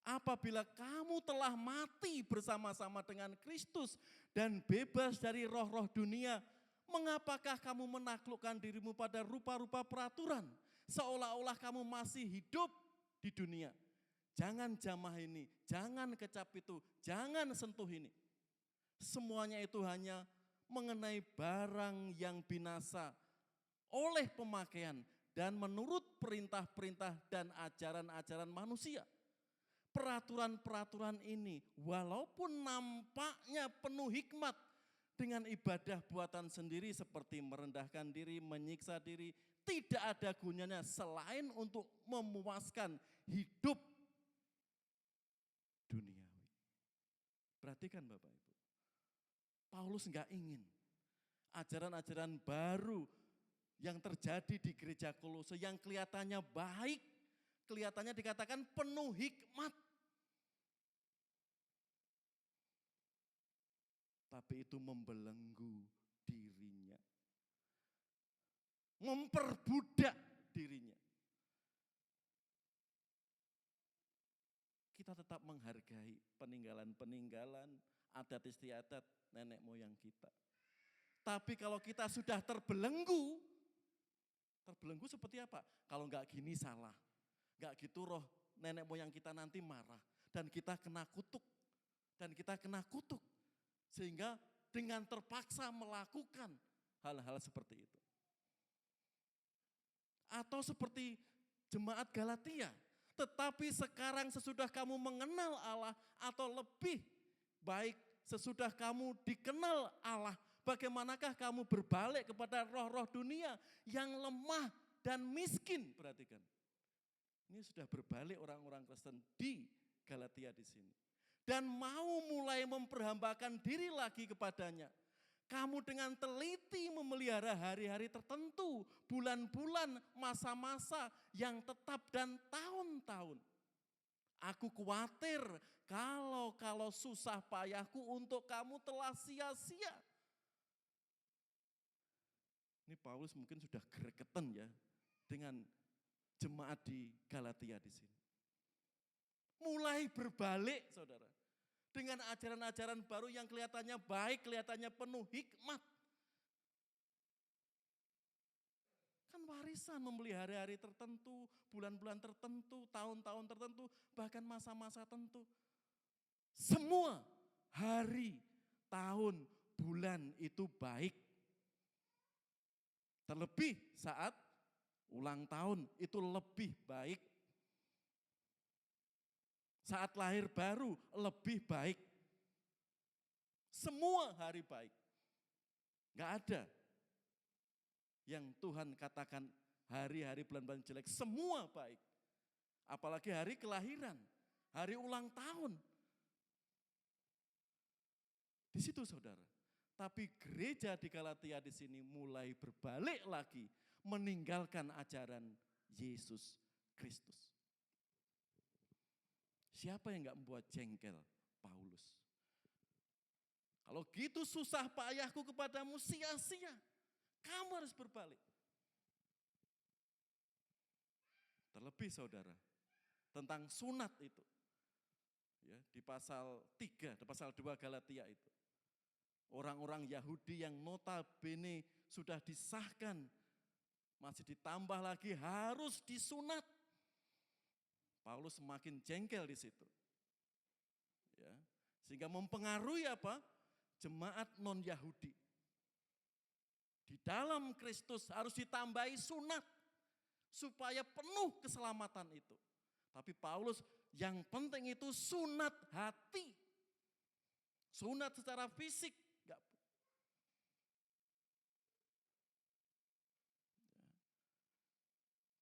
Apabila kamu telah mati bersama-sama dengan Kristus dan bebas dari roh-roh dunia, mengapakah kamu menaklukkan dirimu pada rupa-rupa peraturan, seolah-olah kamu masih hidup di dunia? Jangan jamah ini, jangan kecap itu, jangan sentuh ini. Semuanya itu hanya mengenai barang yang binasa oleh pemakaian dan menurut perintah-perintah dan ajaran-ajaran manusia. Peraturan-peraturan ini walaupun nampaknya penuh hikmat, dengan ibadah buatan sendiri seperti merendahkan diri, menyiksa diri, tidak ada gunanya selain untuk memuaskan hidup duniawi. Perhatikan Bapak Ibu, Paulus enggak ingin ajaran-ajaran baru yang terjadi di gereja Kolose yang kelihatannya baik, kelihatannya dikatakan penuh hikmat. Tapi itu membelenggu dirinya. Memperbudak dirinya. Kita tetap menghargai peninggalan-peninggalan, adat istiadat nenek moyang kita. Tapi kalau kita sudah terbelenggu seperti apa? Kalau enggak gini salah. Enggak gitu roh nenek moyang kita nanti marah. Dan kita kena kutuk. Sehingga dengan terpaksa melakukan hal-hal seperti itu. Atau seperti jemaat Galatia. Tetapi sekarang sesudah kamu mengenal Allah, atau lebih baik sesudah kamu dikenal Allah, bagaimanakah kamu berbalik kepada roh-roh dunia yang lemah dan miskin? Perhatikan. Ini sudah berbalik orang-orang Kristen di Galatia di sini. Dan mau mulai memperhambakan diri lagi kepadanya. Kamu dengan teliti memelihara hari-hari tertentu, bulan-bulan, masa-masa yang tetap dan tahun-tahun. Aku khawatir kalau susah payahku untuk kamu telah sia-sia. Ini Paulus mungkin sudah gregetan ya dengan jemaat di Galatia di sini. Mulai berbalik, saudara. Dengan ajaran-ajaran baru yang kelihatannya baik, kelihatannya penuh hikmat. Kan warisan memelihara hari-hari tertentu, bulan-bulan tertentu, tahun-tahun tertentu, bahkan masa-masa tertentu. Semua hari, tahun, bulan itu baik. Terlebih saat ulang tahun itu lebih baik. Saat lahir baru lebih baik. Semua hari baik. Enggak ada yang Tuhan katakan hari-hari bulan-bulan jelek, semua baik. Apalagi hari kelahiran, hari ulang tahun. Di situ saudara. Tapi gereja di Galatia di sini mulai berbalik lagi, meninggalkan ajaran Yesus Kristus. Siapa yang enggak membuat jengkel Paulus? Kalau gitu susah payahku kepadamu sia-sia. Kamu harus berbalik. Terlebih saudara, tentang sunat itu. Ya, di pasal 3, di pasal 2 Galatia itu. Orang-orang Yahudi yang notabene sudah disahkan, masih ditambah lagi harus disunat. Paulus semakin jengkel di situ. Ya, sehingga mempengaruhi apa? Jemaat non-Yahudi. Di dalam Kristus harus ditambahi sunat supaya penuh keselamatan itu. Tapi Paulus yang penting itu sunat hati. Sunat secara fisik.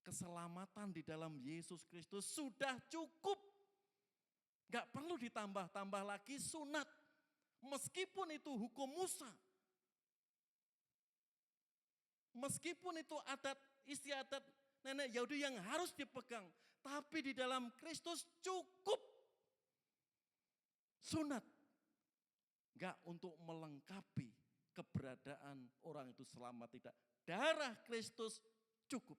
Keselamatan di dalam Yesus Kristus sudah cukup. Gak perlu ditambah-tambah lagi sunat. Meskipun itu hukum Musa. Meskipun itu adat istiadat nenek Yahudi yang harus dipegang. Tapi di dalam Kristus cukup sunat. Enggak untuk melengkapi keberadaan orang itu selamat, tidak. Darah Kristus cukup.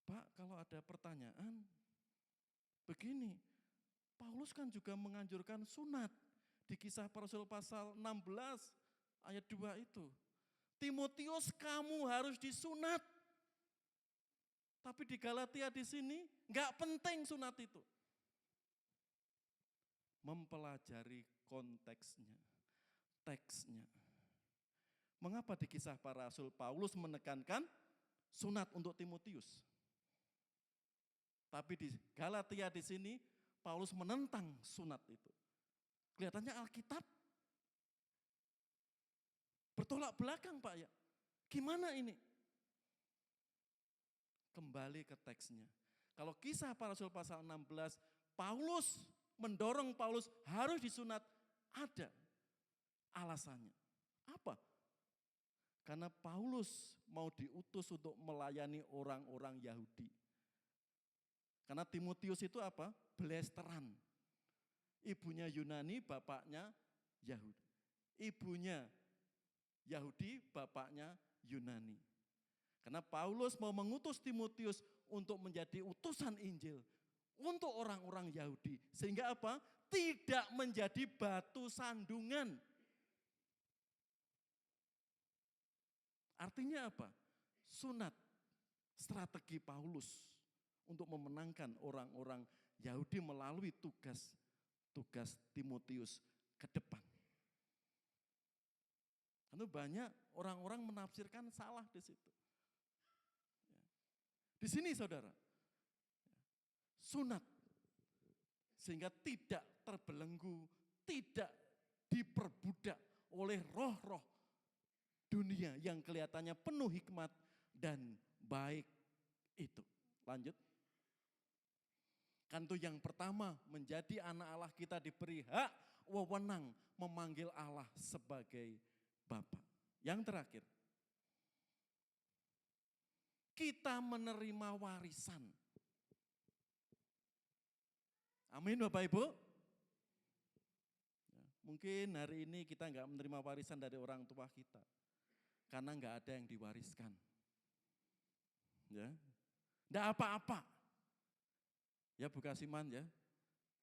Pak, kalau ada pertanyaan, begini, Paulus kan juga menganjurkan sunat. Di Kisah Para Rasul pasal 16 ayat 2 itu. Timotius, kamu harus disunat. Tapi di Galatia di sini enggak penting sunat itu. Mempelajari konteksnya, teksnya. Mengapa di Kisah Para Rasul Paulus menekankan sunat untuk Timotius? Tapi di Galatia di sini Paulus menentang sunat itu. Kelihatannya Alkitab bertolak belakang Pak ya. Gimana ini? Kembali ke teksnya. Kalau Kisah Para Rasul pasal 16, Paulus mendorong Paulus harus disunat, ada alasannya. Apa? Karena Paulus mau diutus untuk melayani orang-orang Yahudi. Karena Timotius itu apa? Belesteran. Ibunya Yunani, bapaknya Yahudi. Ibunya Yahudi, bapaknya Yunani. Karena Paulus mau mengutus Timotius untuk menjadi utusan Injil untuk orang-orang Yahudi. Sehingga apa? Tidak menjadi batu sandungan. Artinya apa? Sunat, strategi Paulus untuk memenangkan orang-orang Yahudi melalui tugas Timotius ke depan. Karena banyak orang-orang menafsirkan salah di situ. Di sini saudara, sunat sehingga tidak terbelenggu, tidak diperbudak oleh roh-roh dunia yang kelihatannya penuh hikmat dan baik itu. Lanjut. Kan itu yang pertama, menjadi anak Allah kita diberi hak wewenang memanggil Allah sebagai Bapa. Yang terakhir, kita menerima warisan. Amin Bapak Ibu. Ya, mungkin hari ini kita enggak menerima warisan dari orang tua kita. Karena enggak ada yang diwariskan. Ya. Enggak apa-apa. Ya Bu Kasiman ya.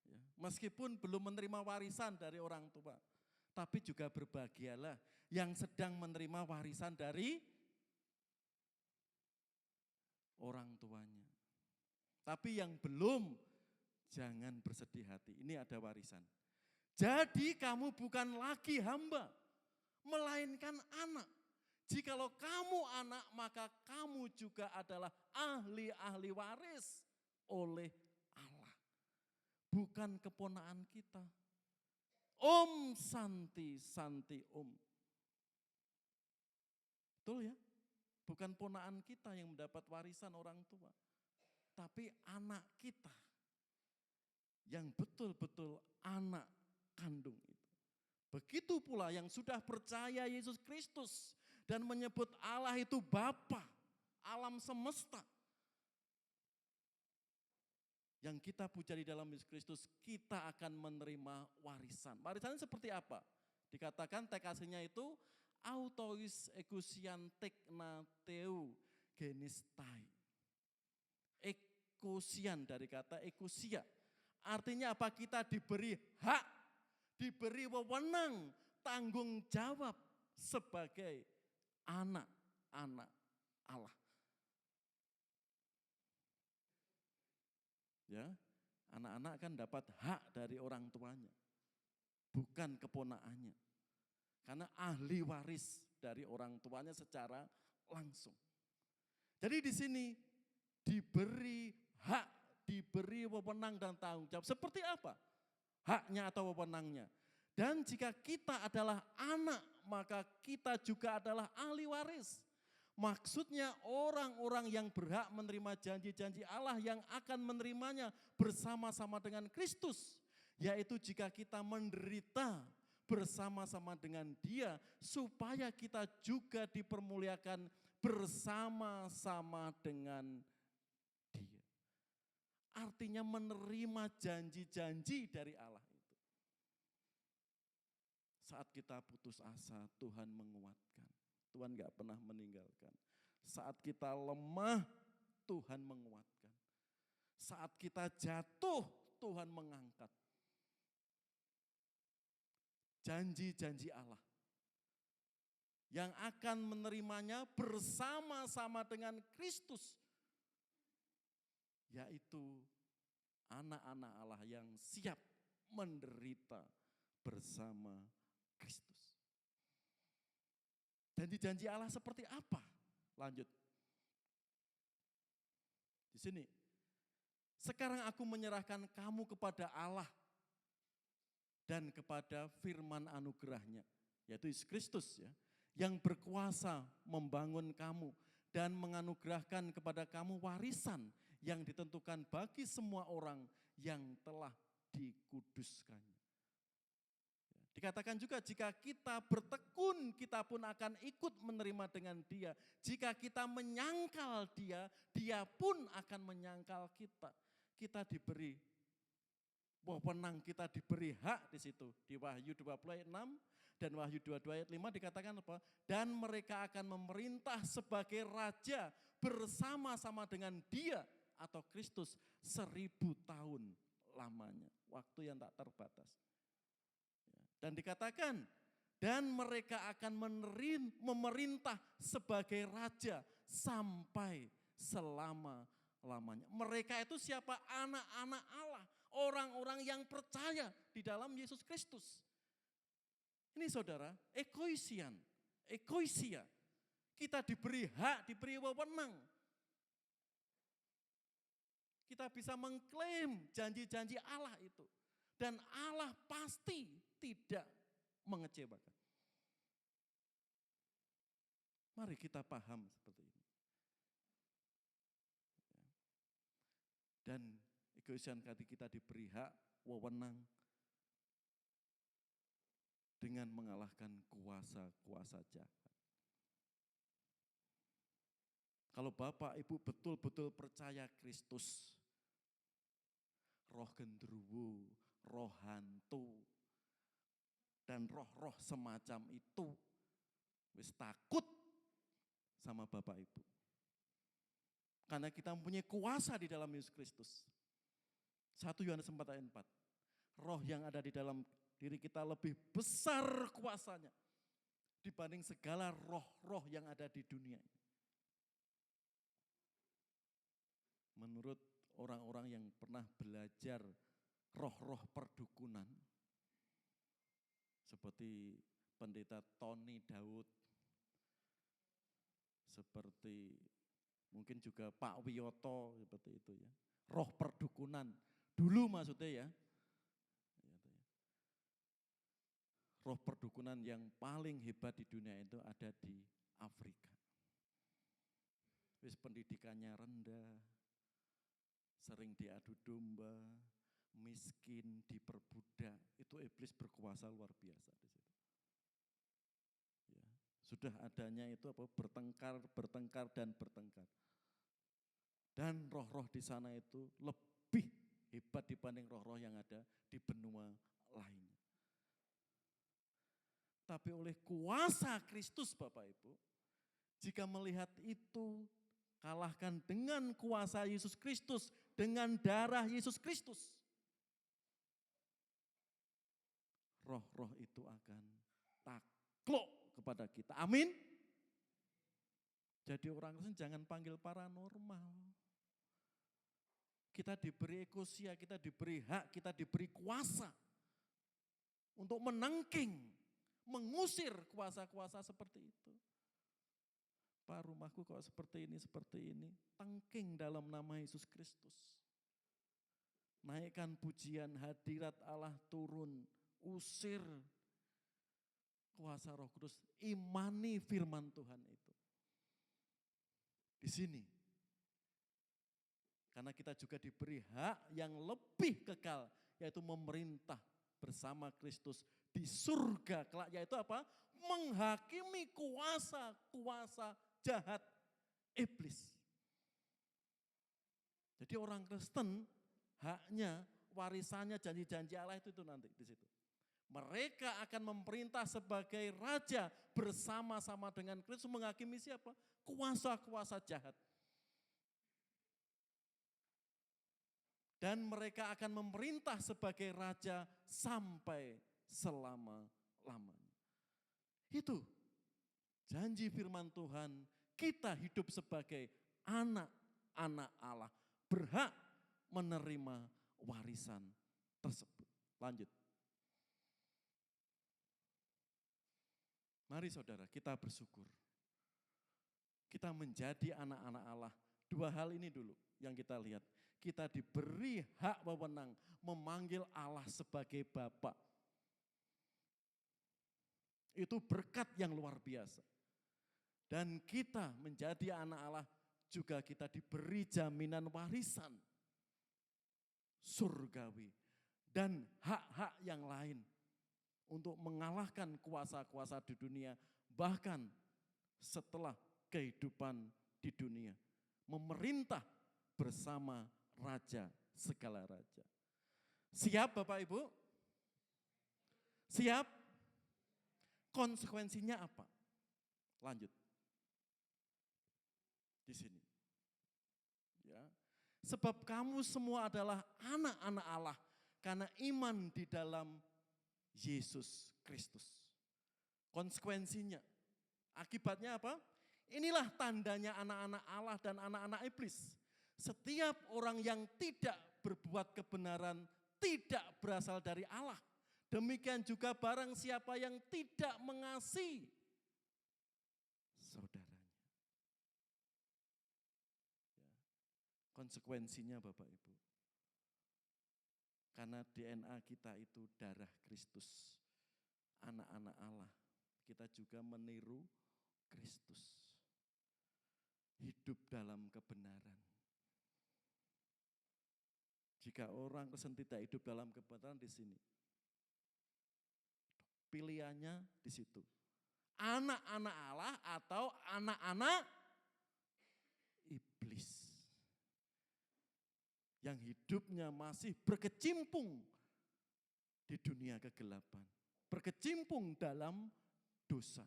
Ya. Meskipun belum menerima warisan dari orang tua, tapi juga berbahagialah yang sedang menerima warisan dari orang tuanya. Tapi yang belum, jangan bersedih hati, ini ada warisan. Jadi kamu bukan lagi hamba, melainkan anak. Jikalau kamu anak, maka kamu juga adalah ahli-ahli waris oleh Allah. Bukan keponaan kita. Om Santi, Santi Om. Betul ya? Bukan ponaan kita yang mendapat warisan orang tua. Tapi anak kita yang betul-betul anak kandung itu. Begitu pula yang sudah percaya Yesus Kristus dan menyebut Allah itu Bapa, alam semesta. Yang kita puja di dalam Yesus Kristus, kita akan menerima warisan. Warisannya seperti apa? Dikatakan tekasinya itu autois ekusian tekna teu genistai. Ekusian dari kata ekusia. Artinya apa? Kita diberi hak, diberi wewenang, tanggung jawab sebagai anak-anak Allah. Ya, anak-anak kan dapat hak dari orang tuanya, bukan keponaannya. Karena ahli waris dari orang tuanya secara langsung. Jadi di sini diberi hak, diberi wewenang dan tanggung jawab. Seperti apa haknya atau wewenangnya? Dan jika kita adalah anak, maka kita juga adalah ahli waris. Maksudnya orang-orang yang berhak menerima janji-janji Allah yang akan menerimanya bersama-sama dengan Kristus. Yaitu jika kita menderita bersama-sama dengan Dia, supaya kita juga dipermuliakan bersama-sama dengan Dia. Artinya menerima janji-janji dari Allah itu. Saat kita putus asa, Tuhan menguatkan. Tuhan gak pernah meninggalkan. Saat kita lemah, Tuhan menguatkan. Saat kita jatuh, Tuhan mengangkat. Janji-janji Allah yang akan menerimanya bersama-sama dengan Kristus, yaitu anak-anak Allah yang siap menderita bersama Kristus. Janji-janji Allah seperti apa? Lanjut. Di sini. Sekarang aku menyerahkan kamu kepada Allah dan kepada firman anugerahnya, yaitu Yesus Kristus ya, yang berkuasa membangun kamu dan menganugerahkan kepada kamu warisan yang ditentukan bagi semua orang yang telah dikuduskannya. Dikatakan juga jika kita bertekun, kita pun akan ikut menerima dengan Dia. Jika kita menyangkal Dia, Dia pun akan menyangkal kita. Kita diberi wewenang, kita diberi hak di situ. Di Wahyu 20 ayat 6 dan Wahyu 22 ayat 5 dikatakan apa? Dan mereka akan memerintah sebagai raja bersama-sama dengan Dia atau Kristus 1000 tahun lamanya. Waktu yang tak terbatas. Dan dikatakan, dan mereka akan memerintah sebagai raja sampai selama-lamanya. Mereka itu siapa? Anak-anak Allah. Orang-orang yang percaya di dalam Yesus Kristus. Ini saudara, ekoisia. Kita diberi hak, diberi wewenang. Kita bisa mengklaim janji-janji Allah itu. Dan Allah pasti tidak mengecewakan. Mari kita paham seperti ini. Dan egoisian hati kita diberi hak, wewenang dengan mengalahkan kuasa-kuasa jahat. Kalau Bapak Ibu betul-betul percaya Kristus, roh gendruwo, roh hantu, dan roh-roh semacam itu wis takut sama Bapak Ibu. Karena kita mempunyai kuasa di dalam Yesus Kristus. 1 Yohanes 4 ayat 4. Roh yang ada di dalam diri kita lebih besar kuasanya dibanding segala roh-roh yang ada di dunia ini. Menurut orang-orang yang pernah belajar roh-roh perdukunan, seperti pendeta Tony Daud, seperti mungkin juga Pak Wiyoto, seperti itu ya. Roh perdukunan, dulu maksudnya ya. Roh perdukunan yang paling hebat di dunia itu ada di Afrika. Wis pendidikannya rendah, sering diadu domba, miskin, diperbudak, itu iblis berkuasa luar biasa di situ. Ya, sudah adanya itu apa? Bertengkar dan bertengkar. Dan roh-roh di sana itu lebih hebat dibanding roh-roh yang ada di benua lainnya. Tapi oleh kuasa Kristus Bapak Ibu, jika melihat itu, kalahkan dengan kuasa Yesus Kristus, dengan darah Yesus Kristus. Roh-roh itu akan takluk kepada kita. Amin. Jadi orang Kristen jangan panggil paranormal. Kita diberi ekosia, kita diberi hak, kita diberi kuasa untuk menangking, mengusir kuasa-kuasa seperti itu. Pak, rumahku kok seperti ini, tangking dalam nama Yesus Kristus. Naikkan pujian, hadirat Allah turun, usir kuasa Roh Kudus, imani firman Tuhan itu. Di sini. Karena kita juga diberi hak yang lebih kekal, yaitu memerintah bersama Kristus di surga kelak, yaitu apa? Menghakimi kuasa-kuasa jahat iblis. Jadi orang Kristen haknya, warisannya, janji-janji Allah itu nanti di situ. Mereka akan memerintah sebagai raja bersama-sama dengan Kristus menghakimi siapa? Kuasa-kuasa jahat. Dan mereka akan memerintah sebagai raja sampai selama-lamanya. Itu janji firman Tuhan, kita hidup sebagai anak-anak Allah, berhak menerima warisan tersebut. Lanjut. Mari saudara, kita bersyukur. Kita menjadi anak-anak Allah. 2 hal ini dulu yang kita lihat. Kita diberi hak wewenang memanggil Allah sebagai Bapa. Itu berkat yang luar biasa. Dan kita menjadi anak Allah juga kita diberi jaminan warisan surgawi dan hak-hak yang lain untuk mengalahkan kuasa-kuasa di dunia, bahkan setelah kehidupan di dunia. Memerintah bersama Raja, segala raja. Siap Bapak Ibu? Siap? Konsekuensinya apa? Lanjut. Di sini. Ya. Sebab kamu semua adalah anak-anak Allah karena iman di dalam Yesus Kristus. Konsekuensinya, akibatnya apa? Inilah tandanya anak-anak Allah dan anak-anak iblis. Setiap orang yang tidak berbuat kebenaran tidak berasal dari Allah. Demikian juga barang siapa yang tidak mengasihi saudaranya. Ya. Konsekuensinya Bapak Ibu. Karena DNA kita itu darah Kristus. Anak-anak Allah. Kita juga meniru Kristus. Hidup dalam kebenaran. Jika orang Kristen tidak hidup dalam kebenaran di sini. Pilihannya di situ. Anak-anak Allah atau anak-anak iblis. Yang hidupnya masih berkecimpung di dunia kegelapan. Berkecimpung dalam dosa.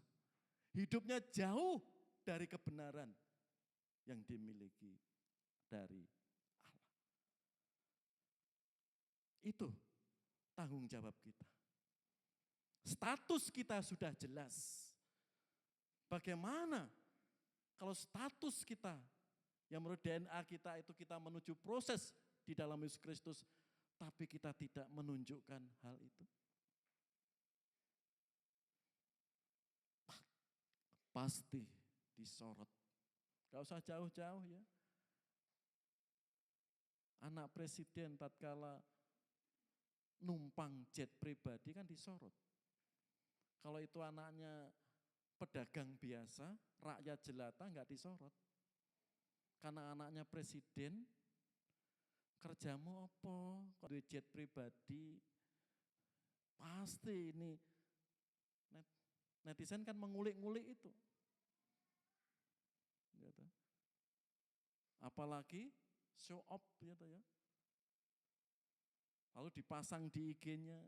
Hidupnya jauh dari kebenaran yang dimiliki dari Allah. Itu tanggung jawab kita. Status kita sudah jelas. Bagaimana kalau status kita yang menurut DNA kita itu kita menuju proses di dalam Yesus Kristus, tapi kita tidak menunjukkan hal itu? Pasti disorot. Gak usah jauh-jauh ya. Anak presiden tatkala numpang jet pribadi kan disorot. Kalau itu anaknya pedagang biasa, rakyat jelata nggak disorot. Karena anaknya presiden, kerjamu apa? Kok duit jet pribadi? Pasti ini netizen kan mengulik-ngulik itu. Gitu. Apalagi show up gitu ya. Lalu dipasang di IG-nya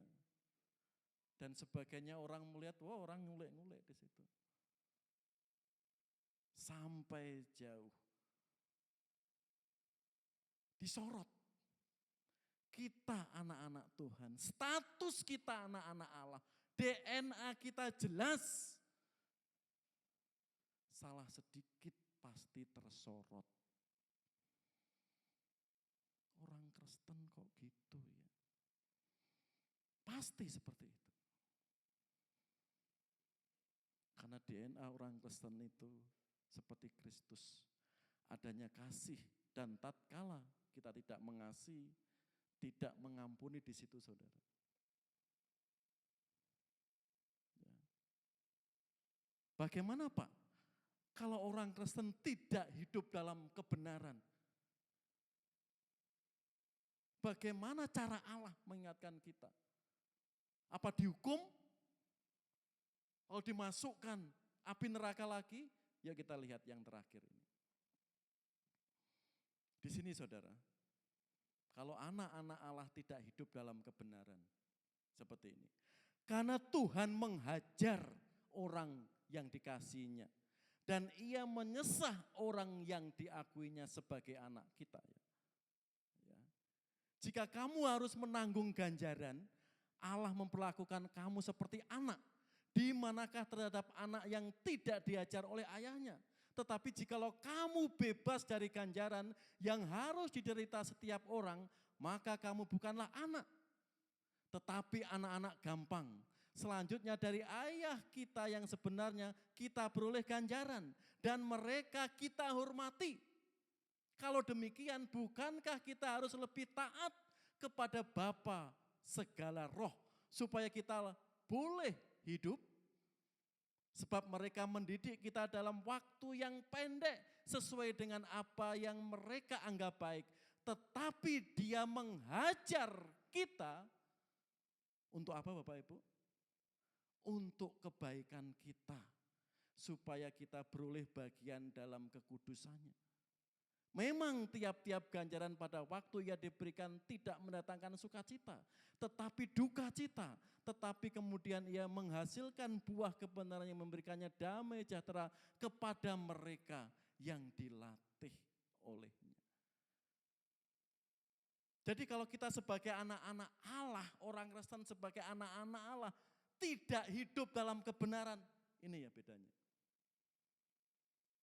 dan sebagainya, orang melihat, wah orang ngulik-ngulik di situ. Sampai jauh. Disorot. Kita anak-anak Tuhan, status kita anak-anak Allah, DNA kita jelas. Salah sedikit pasti tersorot. Orang Kristen kok gitu ya? Pasti seperti itu. Karena DNA orang Kristen itu seperti Kristus. Adanya kasih dan tatkala kita tidak mengasihi, tidak mengampuni di situ saudara. Ya. Bagaimana Pak? Kalau orang Kristen tidak hidup dalam kebenaran, bagaimana cara Allah mengingatkan kita? Apa dihukum? Kalau dimasukkan api neraka lagi, ya kita lihat yang terakhir ini. Di sini saudara, kalau anak-anak Allah tidak hidup dalam kebenaran, seperti ini. Karena Tuhan menghajar orang yang dikasihinya. Dan ia menyesah orang yang diakuinya sebagai anak kita. Ya. Jika kamu harus menanggung ganjaran, Allah memperlakukan kamu seperti anak. Di manakah terhadap anak yang tidak diajar oleh ayahnya. Tetapi jikalau kamu bebas dari ganjaran yang harus diderita setiap orang, maka kamu bukanlah anak. Tetapi anak-anak gampang. Selanjutnya dari ayah kita yang sebenarnya kita beroleh ganjaran dan mereka kita hormati. Kalau demikian bukankah kita harus lebih taat kepada Bapa segala roh supaya kita boleh hidup? Sebab mereka mendidik kita dalam waktu yang pendek sesuai dengan apa yang mereka anggap baik. Tetapi dia menghajar kita untuk apa Bapak Ibu? Untuk kebaikan kita, supaya kita beroleh bagian dalam kekudusannya. Memang tiap-tiap ganjaran pada waktu ia diberikan tidak mendatangkan sukacita, tetapi duka cita. Tetapi kemudian ia menghasilkan buah kebenaran yang memberikannya damai sejahtera kepada mereka yang dilatih olehnya. Jadi kalau kita sebagai anak-anak Allah, orang Kristen sebagai anak-anak Allah, tidak hidup dalam kebenaran, ini ya bedanya.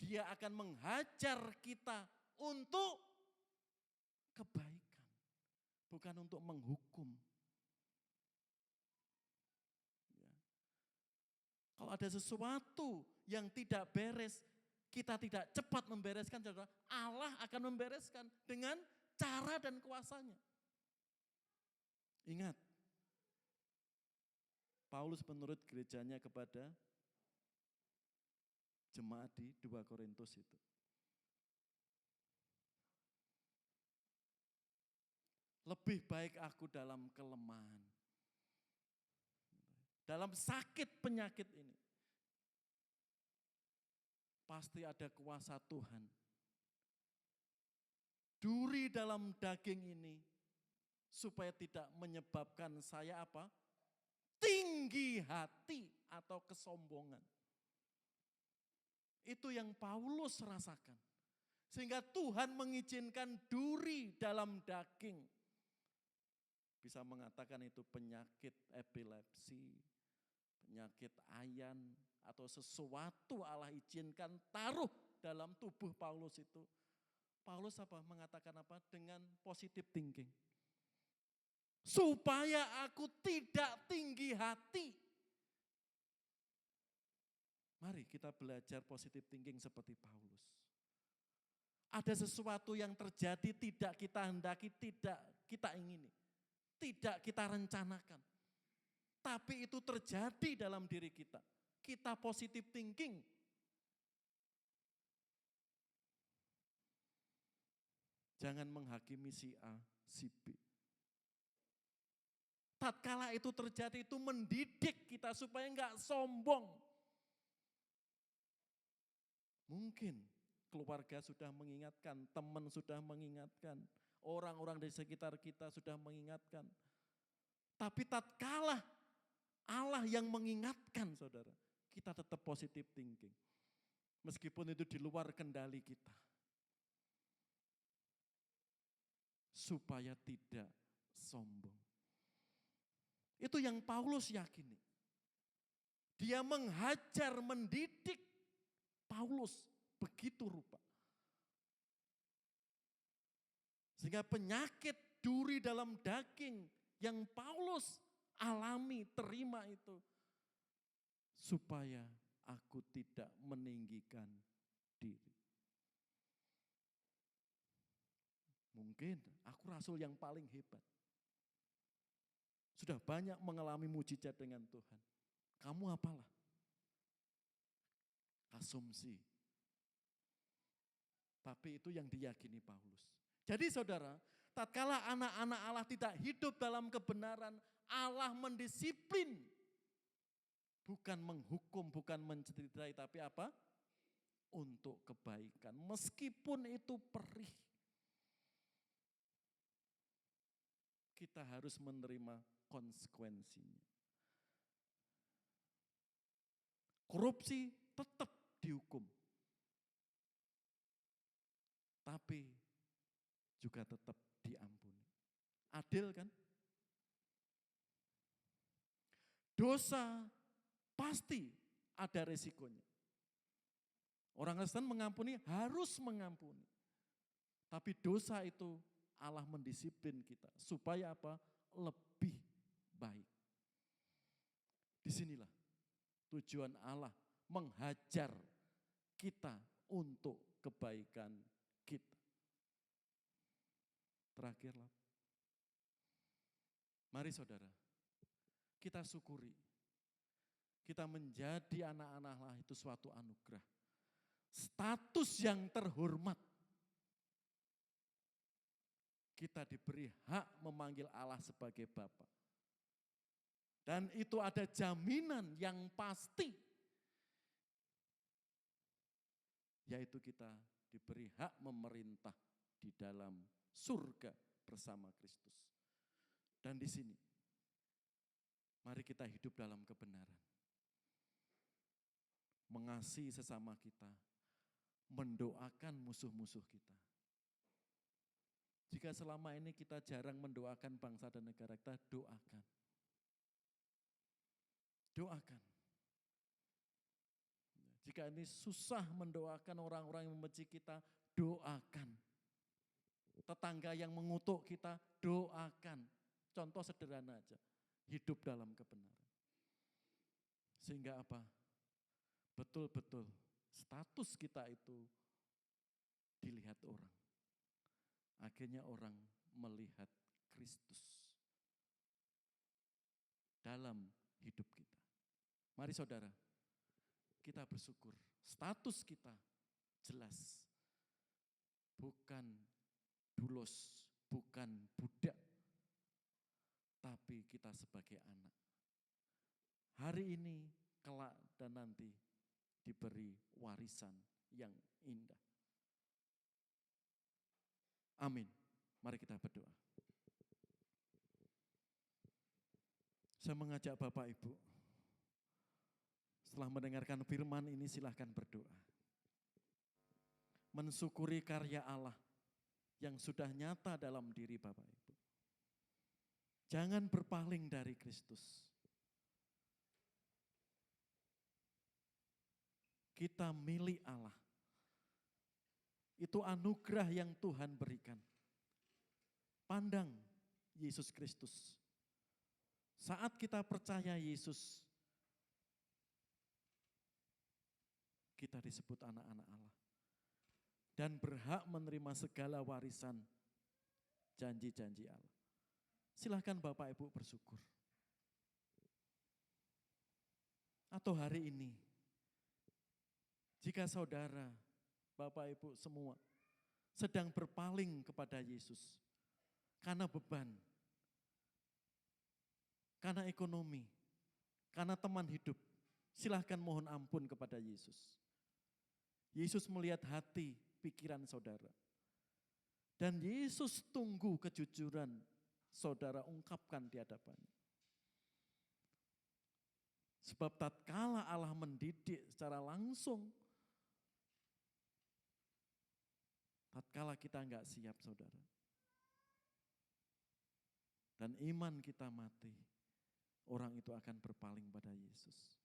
Dia akan menghajar kita untuk kebaikan, bukan untuk menghukum. Ya. Kalau ada sesuatu yang tidak beres, kita tidak cepat membereskan, saudara, Allah akan membereskan dengan cara dan kuasanya. Ingat, Paulus menurut gerejanya kepada jemaat di 2 Korintus itu. Lebih baik aku dalam kelemahan, dalam sakit penyakit ini. Pasti ada kuasa Tuhan. Duri dalam daging ini supaya tidak menyebabkan saya apa? Tinggi hati atau kesombongan. Itu yang Paulus rasakan. Sehingga Tuhan mengizinkan duri dalam daging. Bisa mengatakan itu penyakit epilepsi, penyakit ayan, atau sesuatu Allah izinkan taruh dalam tubuh Paulus itu. Paulus mengatakan apa? Dengan positive thinking. Supaya aku tidak tinggi hati. Mari kita belajar positive thinking seperti Paulus. Ada sesuatu yang terjadi tidak kita hendaki, tidak kita ingini. Tidak kita rencanakan. Tapi itu terjadi dalam diri kita. Kita positive thinking. Jangan menghakimi si A, si B. Tatkala itu terjadi, itu mendidik kita supaya enggak sombong. Mungkin keluarga sudah mengingatkan, teman sudah mengingatkan, orang-orang di sekitar kita sudah mengingatkan. Tapi tatkala Allah yang mengingatkan, saudara, kita tetap positive thinking. Meskipun itu di luar kendali kita. Supaya tidak sombong. Itu yang Paulus yakini. Dia menghajar, mendidik Paulus begitu rupa. Sehingga penyakit duri dalam daging yang Paulus alami, terima itu. Supaya aku tidak meninggikan diri. Mungkin aku rasul yang paling hebat. Sudah banyak mengalami mujizat dengan Tuhan. Kamu apalah? Asumsi. Tapi itu yang diyakini Paulus. Jadi saudara, tatkala anak-anak Allah tidak hidup dalam kebenaran, Allah mendisiplin. Bukan menghukum, bukan mencederai, tapi apa? Untuk kebaikan. Meskipun itu perih. Kita harus menerima konsekuensinya. Korupsi tetap dihukum. Tapi juga tetap diampuni. Adil kan? Dosa pasti ada resikonya. Orang Kristen mengampuni harus mengampuni. Tapi dosa itu Allah mendisiplin kita. Supaya apa? Lebih baik. Disinilah tujuan Allah menghajar kita untuk kebaikan kita. Terakhirlah. Mari saudara, kita syukuri. Kita menjadi anak-anak Allah itu suatu anugerah. Status yang terhormat. Kita diberi hak memanggil Allah sebagai Bapa. Dan itu ada jaminan yang pasti. Yaitu kita diberi hak memerintah di dalam surga bersama Kristus. Dan di sini, mari kita hidup dalam kebenaran. Mengasihi sesama kita, mendoakan musuh-musuh kita. Jika selama ini kita jarang mendoakan bangsa dan negara kita, doakan. Doakan. Jika ini susah mendoakan orang-orang yang membenci kita, doakan. Tetangga yang mengutuk kita, doakan. Contoh sederhana aja, hidup dalam kebenaran. Sehingga apa? Betul-betul status kita itu dilihat orang. Akhirnya orang melihat Kristus dalam hidup kita. Mari saudara, kita bersyukur. Status kita jelas. Bukan dulos, bukan budak. Tapi kita sebagai anak. Hari ini, kelak dan nanti diberi warisan yang indah. Amin. Mari kita berdoa. Saya mengajak Bapak Ibu, setelah mendengarkan firman ini silahkan berdoa. mensyukuri karya Allah yang sudah nyata dalam diri Bapak Ibu. Jangan berpaling dari Kristus. Kita milik Allah. Itu anugerah yang Tuhan berikan. Pandang Yesus Kristus. Saat kita percaya Yesus, kita disebut anak-anak Allah. Dan berhak menerima segala warisan janji-janji Allah. Silahkan Bapak Ibu bersyukur. Atau hari ini, jika saudara, Bapak Ibu semua sedang berpaling kepada Yesus karena beban, karena ekonomi, karena teman hidup, silahkan mohon ampun kepada Yesus. Yesus melihat hati, pikiran saudara. Dan Yesus tunggu kejujuran saudara ungkapkan di hadapannya. Sebab tatkala Allah mendidik secara langsung, tatkala kita enggak siap saudara, dan iman kita mati, orang itu akan berpaling pada Yesus.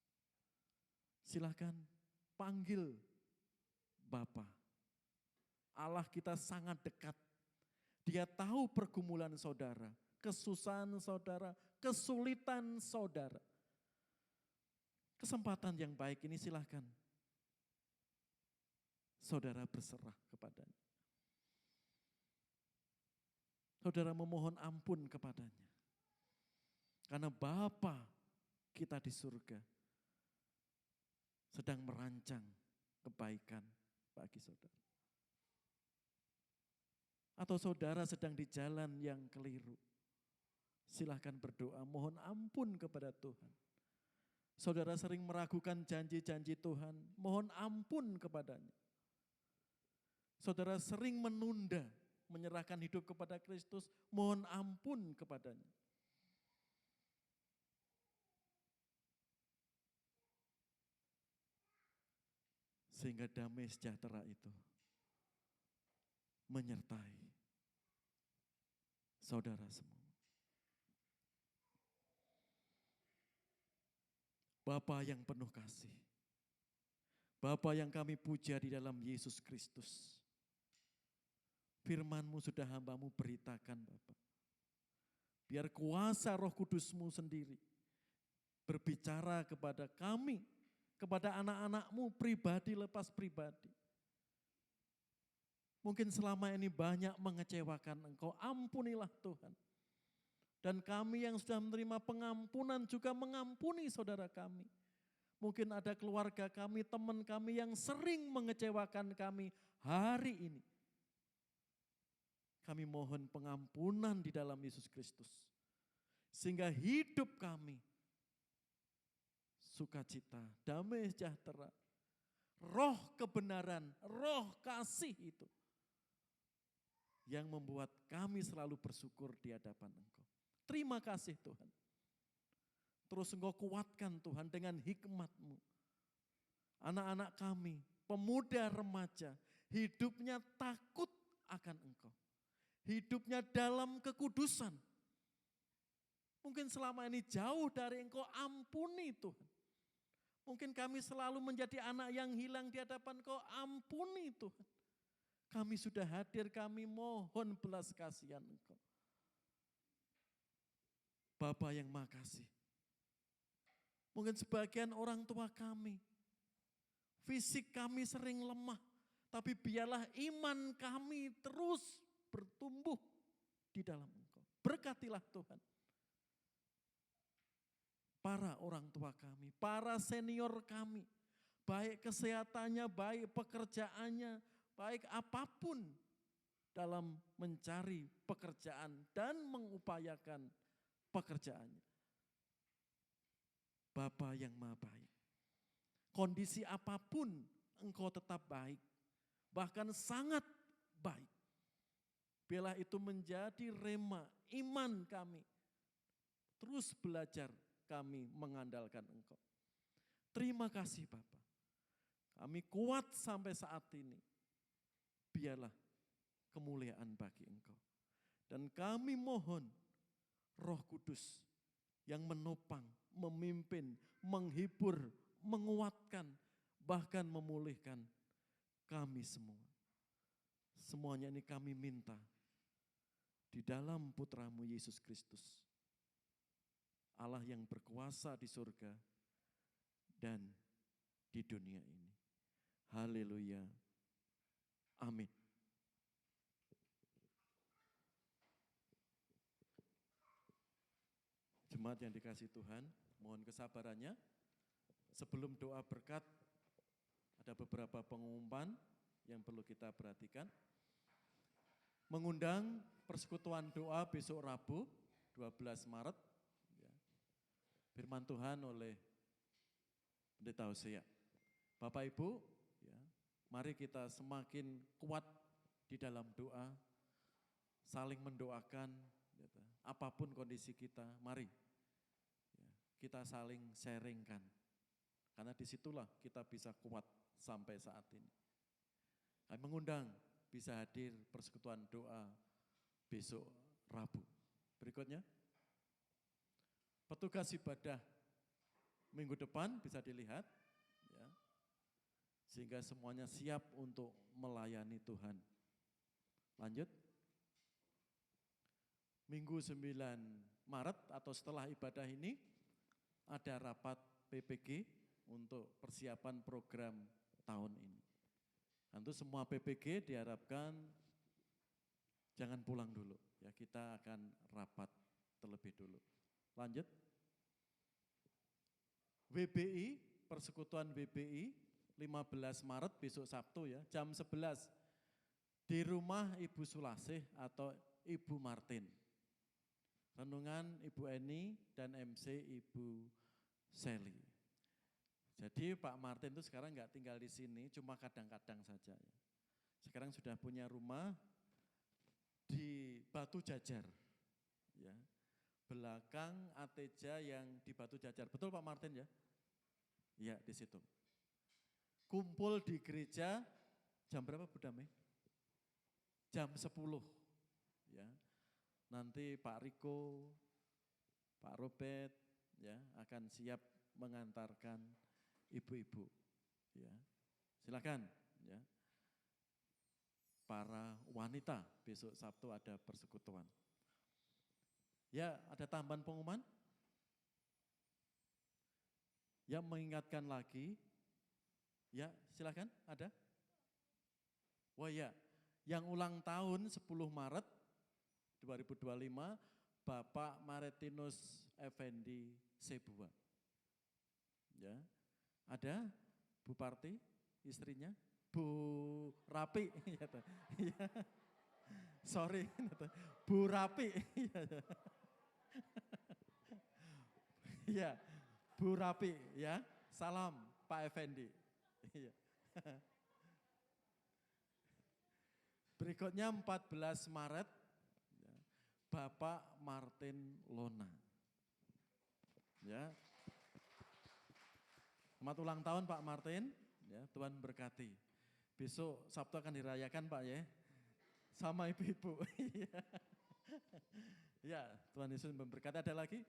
Silahkan panggil Bapa. Allah kita sangat dekat. Dia tahu pergumulan saudara, kesusahan saudara, kesulitan saudara. Kesempatan yang baik ini silahkan saudara berserah kepadanya. Saudara memohon ampun kepadanya. Karena Bapa kita di surga sedang merancang kebaikan bagi saudara. Atau saudara sedang di jalan yang keliru. Silahkan berdoa, mohon ampun kepada Tuhan. Saudara sering meragukan janji-janji Tuhan, mohon ampun kepadanya. Saudara sering menunda menyerahkan hidup kepada Kristus, mohon ampun kepadanya. Sehingga damai sejahtera itu menyertai saudara semua. Bapa yang penuh kasih, Bapa yang kami puja di dalam Yesus Kristus. Firman-Mu sudah hamba-Mu beritakan Bapa. Biar kuasa Roh Kudus-Mu sendiri berbicara kepada kami, kepada anak-anak-Mu pribadi lepas pribadi. Mungkin selama ini banyak mengecewakan Engkau, ampunilah Tuhan. Dan kami yang sudah menerima pengampunan juga mengampuni saudara kami. Mungkin ada keluarga kami, teman kami yang sering mengecewakan kami hari ini. Kami mohon pengampunan di dalam Yesus Kristus. Sehingga hidup kami sukacita, damai sejahtera, roh kebenaran, roh kasih itu yang membuat kami selalu bersyukur di hadapan Engkau. Terima kasih Tuhan. Terus Engkau kuatkan Tuhan dengan hikmat-Mu. Anak-anak kami, pemuda remaja, hidupnya takut akan Engkau. Hidupnya dalam kekudusan. Mungkin selama ini jauh dari Engkau, ampuni Tuhan. Mungkin kami selalu menjadi anak yang hilang di hadapan Engkau, ampuni Tuhan. Kami sudah hadir, kami mohon belas kasihan Engkau. Bapa yang makasih. Mungkin sebagian orang tua kami, fisik kami sering lemah, tapi biarlah iman kami terus bertumbuh di dalam Engkau. Berkatilah Tuhan. Para orang tua kami, para senior kami, baik kesehatannya, baik pekerjaannya, baik apapun dalam mencari pekerjaan dan mengupayakan pekerjaannya. Bapa yang Maha Baik. Kondisi apapun Engkau tetap baik, bahkan sangat baik. Biarlah itu menjadi rema iman kami. Terus belajar kami mengandalkan Engkau. Terima kasih Bapa. Kami kuat sampai saat ini. biarlah kemuliaan bagi Engkau. Dan kami mohon Roh Kudus yang menopang, memimpin, menghibur, menguatkan, bahkan memulihkan kami semua. Semuanya ini kami minta di dalam Putra-Mu Yesus Kristus, Allah yang berkuasa di surga dan di dunia ini. Haleluya. Amin. Jemaat yang dikasihi Tuhan, mohon kesabarannya. Sebelum doa berkat, ada beberapa pengumuman yang perlu kita perhatikan. Mengundang persekutuan doa besok Rabu 12 Maret. Ya. Firman Tuhan oleh Pendeta Hosea. Bapak Ibu, ya, mari kita semakin kuat di dalam doa, saling mendoakan, gitu. Apapun kondisi kita, mari ya, kita saling sharingkan. Karena disitulah kita bisa kuat sampai saat ini. Kami mengundang bisa hadir persekutuan doa besok Rabu. Berikutnya, petugas ibadah minggu depan bisa dilihat, ya, sehingga semuanya siap untuk melayani Tuhan. Lanjut, Minggu 9 Maret atau setelah ibadah ini ada rapat PPG untuk persiapan program tahun ini. Tentu semua PPG diharapkan jangan pulang dulu, ya, kita akan rapat terlebih dulu. Lanjut, WBI, persekutuan WBI 15 Maret besok Sabtu ya, jam 11 di rumah Ibu Sulasih atau Ibu Martin. Renungan Ibu Eni dan MC Ibu Sally. Jadi Pak Martin itu sekarang nggak tinggal di sini, cuma kadang-kadang saja. Ya. Sekarang sudah punya rumah di Batu Jajar, ya, belakang Ateja yang di Batu Jajar. Betul Pak Martin ya? Iya di situ. Kumpul di gereja jam berapa Bu Damai? Jam 10. Ya. Nanti Pak Riko, Pak Robert ya akan siap mengantarkan ibu-ibu. Ya. Silakan ya. Para wanita besok Sabtu ada persekutuan. Ya, ada tambahan pengumuman? Ya, mengingatkan lagi. Ya, silakan, ada? Wah ya, yang ulang tahun 10 Maret 2025, Bapak Martinus Effendi Sebua. Ya, ada Bu Parti, istrinya, Bu Rapi, ya. Sorry, Bu Rapi, ya, Bu Rapi, ya, salam Pak Effendi. Berikutnya 14 Maret, Bapak Martin Lona. Ya. Selamat ulang tahun Pak Martin, ya, Tuhan berkati. Besok Sabtu akan dirayakan Pak ya, sama ibu-ibu. Ya, Tuhan Yesus memberkati. Ada lagi?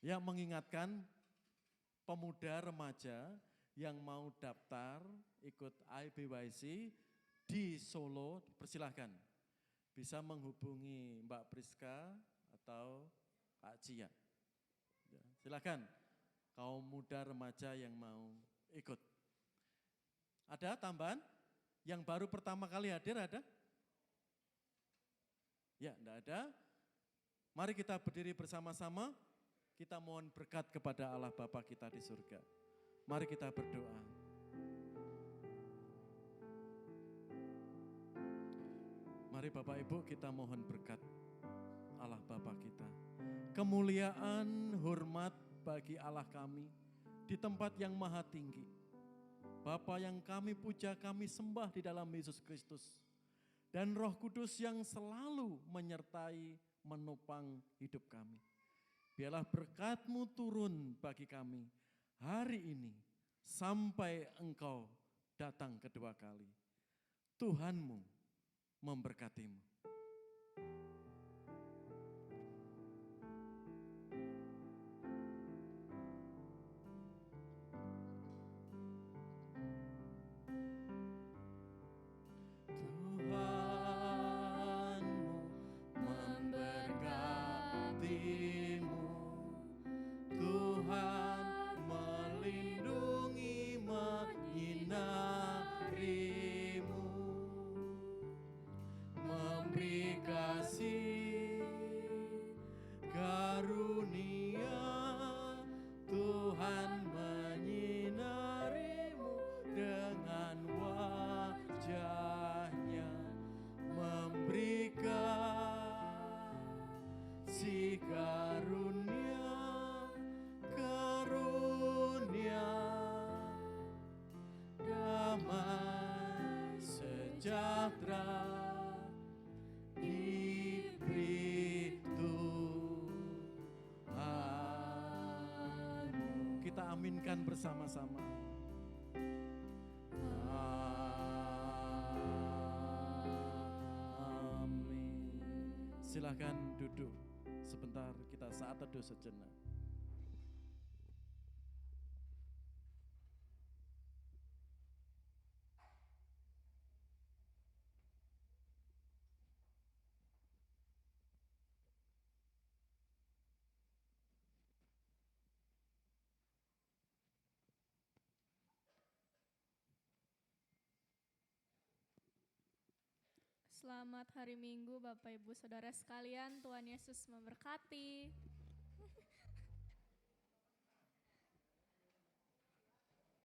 Ya, mengingatkan pemuda remaja yang mau daftar ikut IBYC di Solo, persilahkan. Bisa menghubungi Mbak Priska atau Pak Cia. Ya, silakan kaum muda remaja yang mau ikut. Ada tambahan? Yang baru pertama kali hadir ada? Ya, enggak ada. Mari kita berdiri bersama-sama. Kita mohon berkat kepada Allah Bapa kita di surga. Mari kita berdoa. Mari Bapak Ibu kita mohon berkat Allah Bapa kita. Kemuliaan, hormat bagi Allah kami di tempat yang maha tinggi. Bapa yang kami puja, kami sembah di dalam Yesus Kristus. Dan Roh Kudus yang selalu menyertai, menopang hidup kami. Biarlah berkat-Mu turun bagi kami hari ini sampai Engkau datang kedua kali. Tuhanmu memberkatimu. Tuhanmu memberkatimu. Tuhan melindungi menyinarimu, memberi kasih karunia. Tuhan menyinarimu dengan wajahnya, memberikan si karunia, karunia, damai sejahtera diberi Tuhanmu. Kita aminkan bersama-sama. Amin. Silakan duduk sebentar, kita saat teduh sejenak. Selamat hari Minggu Bapak Ibu Saudara sekalian, Tuhan Yesus memberkati.